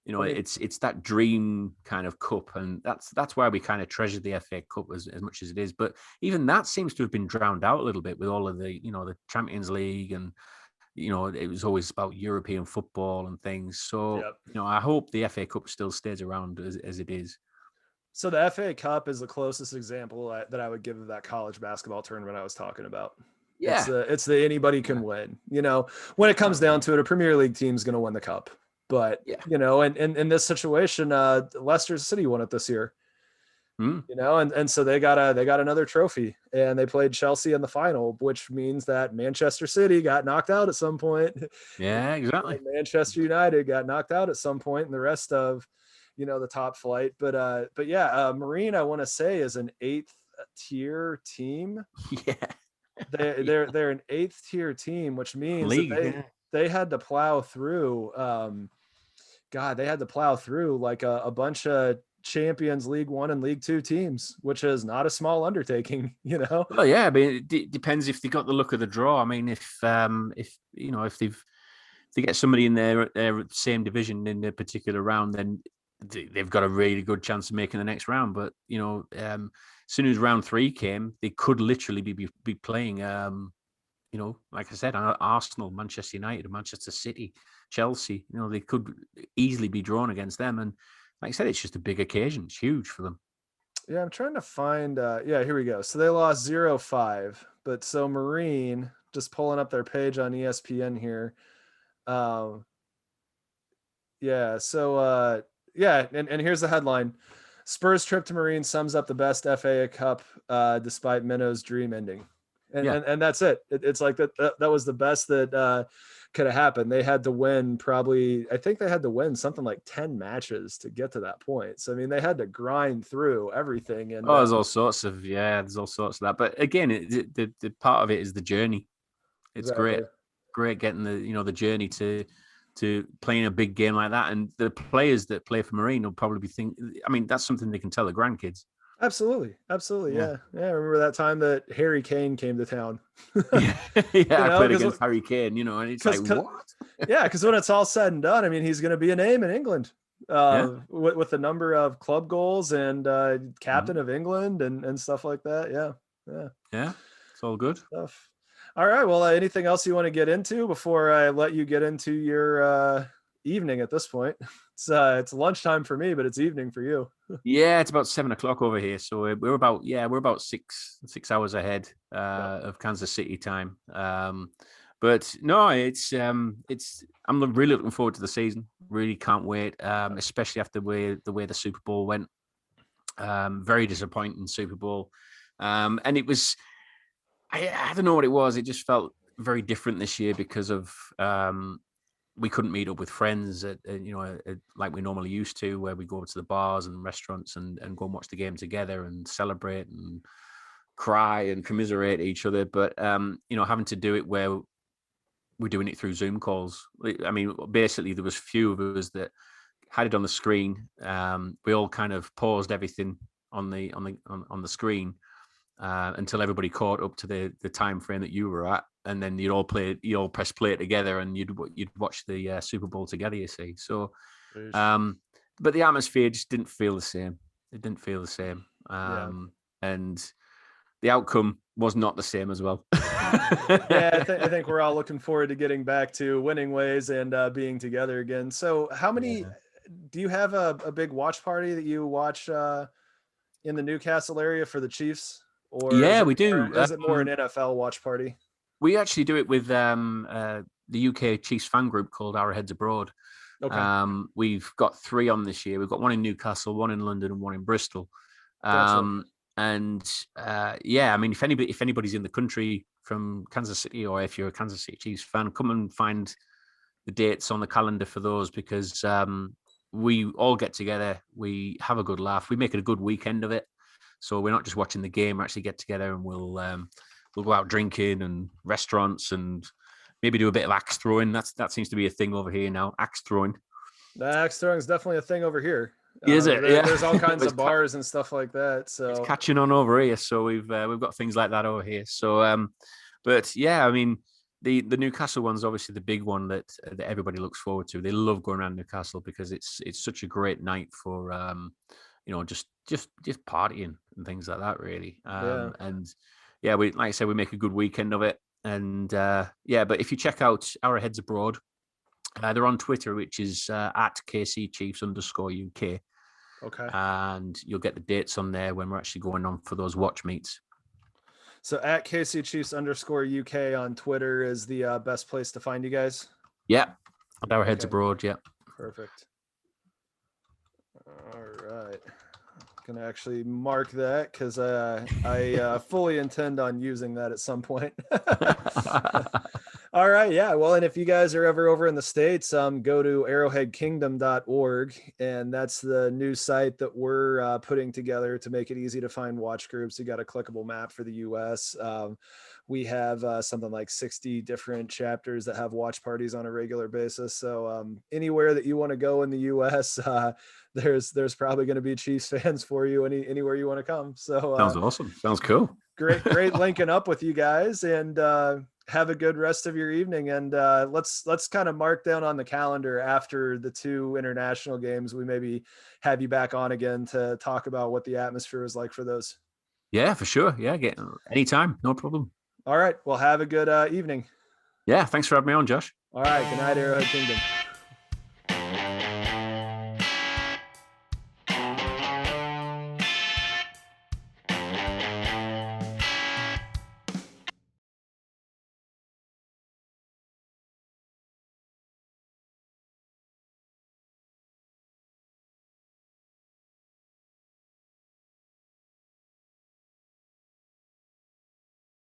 [SPEAKER 2] it's that dream kind of cup, and that's why we kind of treasure the FA Cup as much as it is. But even that seems to have been drowned out a little bit with all of the, the Champions League, and it was always about European football and things. So I hope the FA Cup still stays around as it is.
[SPEAKER 1] So the FA Cup is the closest example that I would give of that college basketball tournament I was talking about.
[SPEAKER 2] Yeah,
[SPEAKER 1] it's the anybody can win. When it comes down to it, a Premier League team's going to win the cup. But, and in this situation, Leicester City won it this year.
[SPEAKER 2] Mm.
[SPEAKER 1] And so they got another trophy, and they played Chelsea in the final, which means that Manchester City got knocked out at some point.
[SPEAKER 2] Yeah, exactly.
[SPEAKER 1] Manchester United got knocked out at some point, and the rest of the top flight. But yeah, Marine, I want to say, is an 8th tier team.
[SPEAKER 2] Yeah.
[SPEAKER 1] They're an 8th tier team, which means that
[SPEAKER 2] League,
[SPEAKER 1] they had to plow through. God, they had to plow through like a bunch of Champions League 1 and League 2 teams, which is not a small undertaking.
[SPEAKER 2] Well, yeah, I mean, it depends if they got the luck of the draw. I mean, if they get somebody in their same division in a particular round, then they've got a really good chance of making the next round. But as soon as round 3 came, they could literally be playing. Like I said, Arsenal, Manchester United, Manchester City, Chelsea. They could easily be drawn against them. And like I said, it's just a big occasion. It's huge for them.
[SPEAKER 1] Yeah, I'm trying to find. Yeah, here we go. So they lost 0-5, but so Marine, just pulling up their page on ESPN here. Um, yeah, so yeah, and here's the headline: Spurs trip to Marine sums up the best FA Cup despite Minnow's dream ending. And that's it. It's like that was the best that could have happened. They had to win I think they had to win something like 10 matches to get to that point. So I mean, they had to grind through everything. And
[SPEAKER 2] there's all sorts of that. But again, the part of it is the journey. It's
[SPEAKER 1] exactly.
[SPEAKER 2] great getting the journey to playing a big game like that. And the players that play for Marine will probably that's something they can tell the grandkids.
[SPEAKER 1] Absolutely. Yeah. I remember that time that Harry Kane came to town.
[SPEAKER 2] Yeah, I played against Harry Kane, and it's like, what?
[SPEAKER 1] Yeah, because when it's all said and done, I mean, he's going to be a name in England with the number of club goals and captain of England and stuff like that.
[SPEAKER 2] Yeah, it's all good
[SPEAKER 1] stuff. All right, well, anything else you want to get into before I let you get into your evening at this point? It's lunchtime for me, but it's evening for you.
[SPEAKER 2] Yeah, it's about 7:00 over here, so we're about 6 hours ahead of Kansas City time. But no, it's I'm really looking forward to the season. Really can't wait, especially after the way the Super Bowl went. Very disappointing Super Bowl, and it was I don't know what it was. It just felt very different this year because of we couldn't meet up with friends like we normally used to, where we go to the bars and restaurants and go and watch the game together and celebrate and cry and commiserate each other. But having to do it where we're doing it through Zoom calls. I mean, basically there was few of us that had it on the screen. We all kind of paused everything on the screen until everybody caught up to the time frame that you were at. And then you all press play together, and you'd watch the Super Bowl together. You see, so, but the atmosphere just didn't feel the same. It didn't feel the same, and the outcome was not the same as well.
[SPEAKER 1] I think we're all looking forward to getting back to winning ways and being together again. So, how many do you have a big watch party that you watch in the Newcastle area for the Chiefs? Or
[SPEAKER 2] we do.
[SPEAKER 1] Or is it more an NFL watch party?
[SPEAKER 2] We actually do it with the UK Chiefs fan group called Our Heads Abroad. Okay. We've got 3 on this year. We've got one in Newcastle, one in London, and one in Bristol.
[SPEAKER 1] Gotcha.
[SPEAKER 2] I mean, if anybody's in the country from Kansas City, or if you're a Kansas City Chiefs fan, come and find the dates on the calendar for those, because we all get together, we have a good laugh, we make it a good weekend of it. So we're not just watching the game; we actually get together and we'll go out drinking and restaurants and maybe do a bit of axe throwing. That seems to be a thing over here now. Axe throwing.
[SPEAKER 1] The axe throwing is definitely a thing over here.
[SPEAKER 2] Is it?
[SPEAKER 1] There's all kinds of bars and stuff like that. So
[SPEAKER 2] it's catching on over here. So we've got things like that over here. So, but yeah, I mean, the Newcastle one's obviously the big one that everybody looks forward to. They love going around Newcastle because it's such a great night for just partying and things like that, really. And yeah, we, like I said, we make a good weekend of it. And but if you check out Our Heads Abroad, they're on Twitter, which is at KCChiefs_UK.
[SPEAKER 1] Okay.
[SPEAKER 2] And you'll get the dates on there when we're actually going on for those watch meets.
[SPEAKER 1] So at KCChiefs_UK on Twitter is the best place to find you guys?
[SPEAKER 2] Yeah. And Our Heads Abroad, yeah.
[SPEAKER 1] Perfect. All right. Gonna actually mark that because I fully intend on using that at some point. All right, yeah. Well, and if you guys are ever over in the States, go to arrowheadkingdom.org, and that's the new site that we're putting together to make it easy to find watch groups. You got a clickable map for the US. We have something like 60 different chapters that have watch parties on a regular basis. So anywhere that you want to go in the US, there's probably going to be Chiefs fans for you anywhere you want to come. So
[SPEAKER 2] sounds awesome. Sounds cool.
[SPEAKER 1] Great linking up with you guys, and have a good rest of your evening. And let's kind of mark down on the calendar after the 2 international games. We maybe have you back on again to talk about what the atmosphere was like for those.
[SPEAKER 2] Yeah, for sure. Yeah, get anytime, no problem.
[SPEAKER 1] All right. Well, have a good evening.
[SPEAKER 2] Yeah, thanks for having me on, Josh.
[SPEAKER 1] All right. Good night, Arrowhead Kingdom.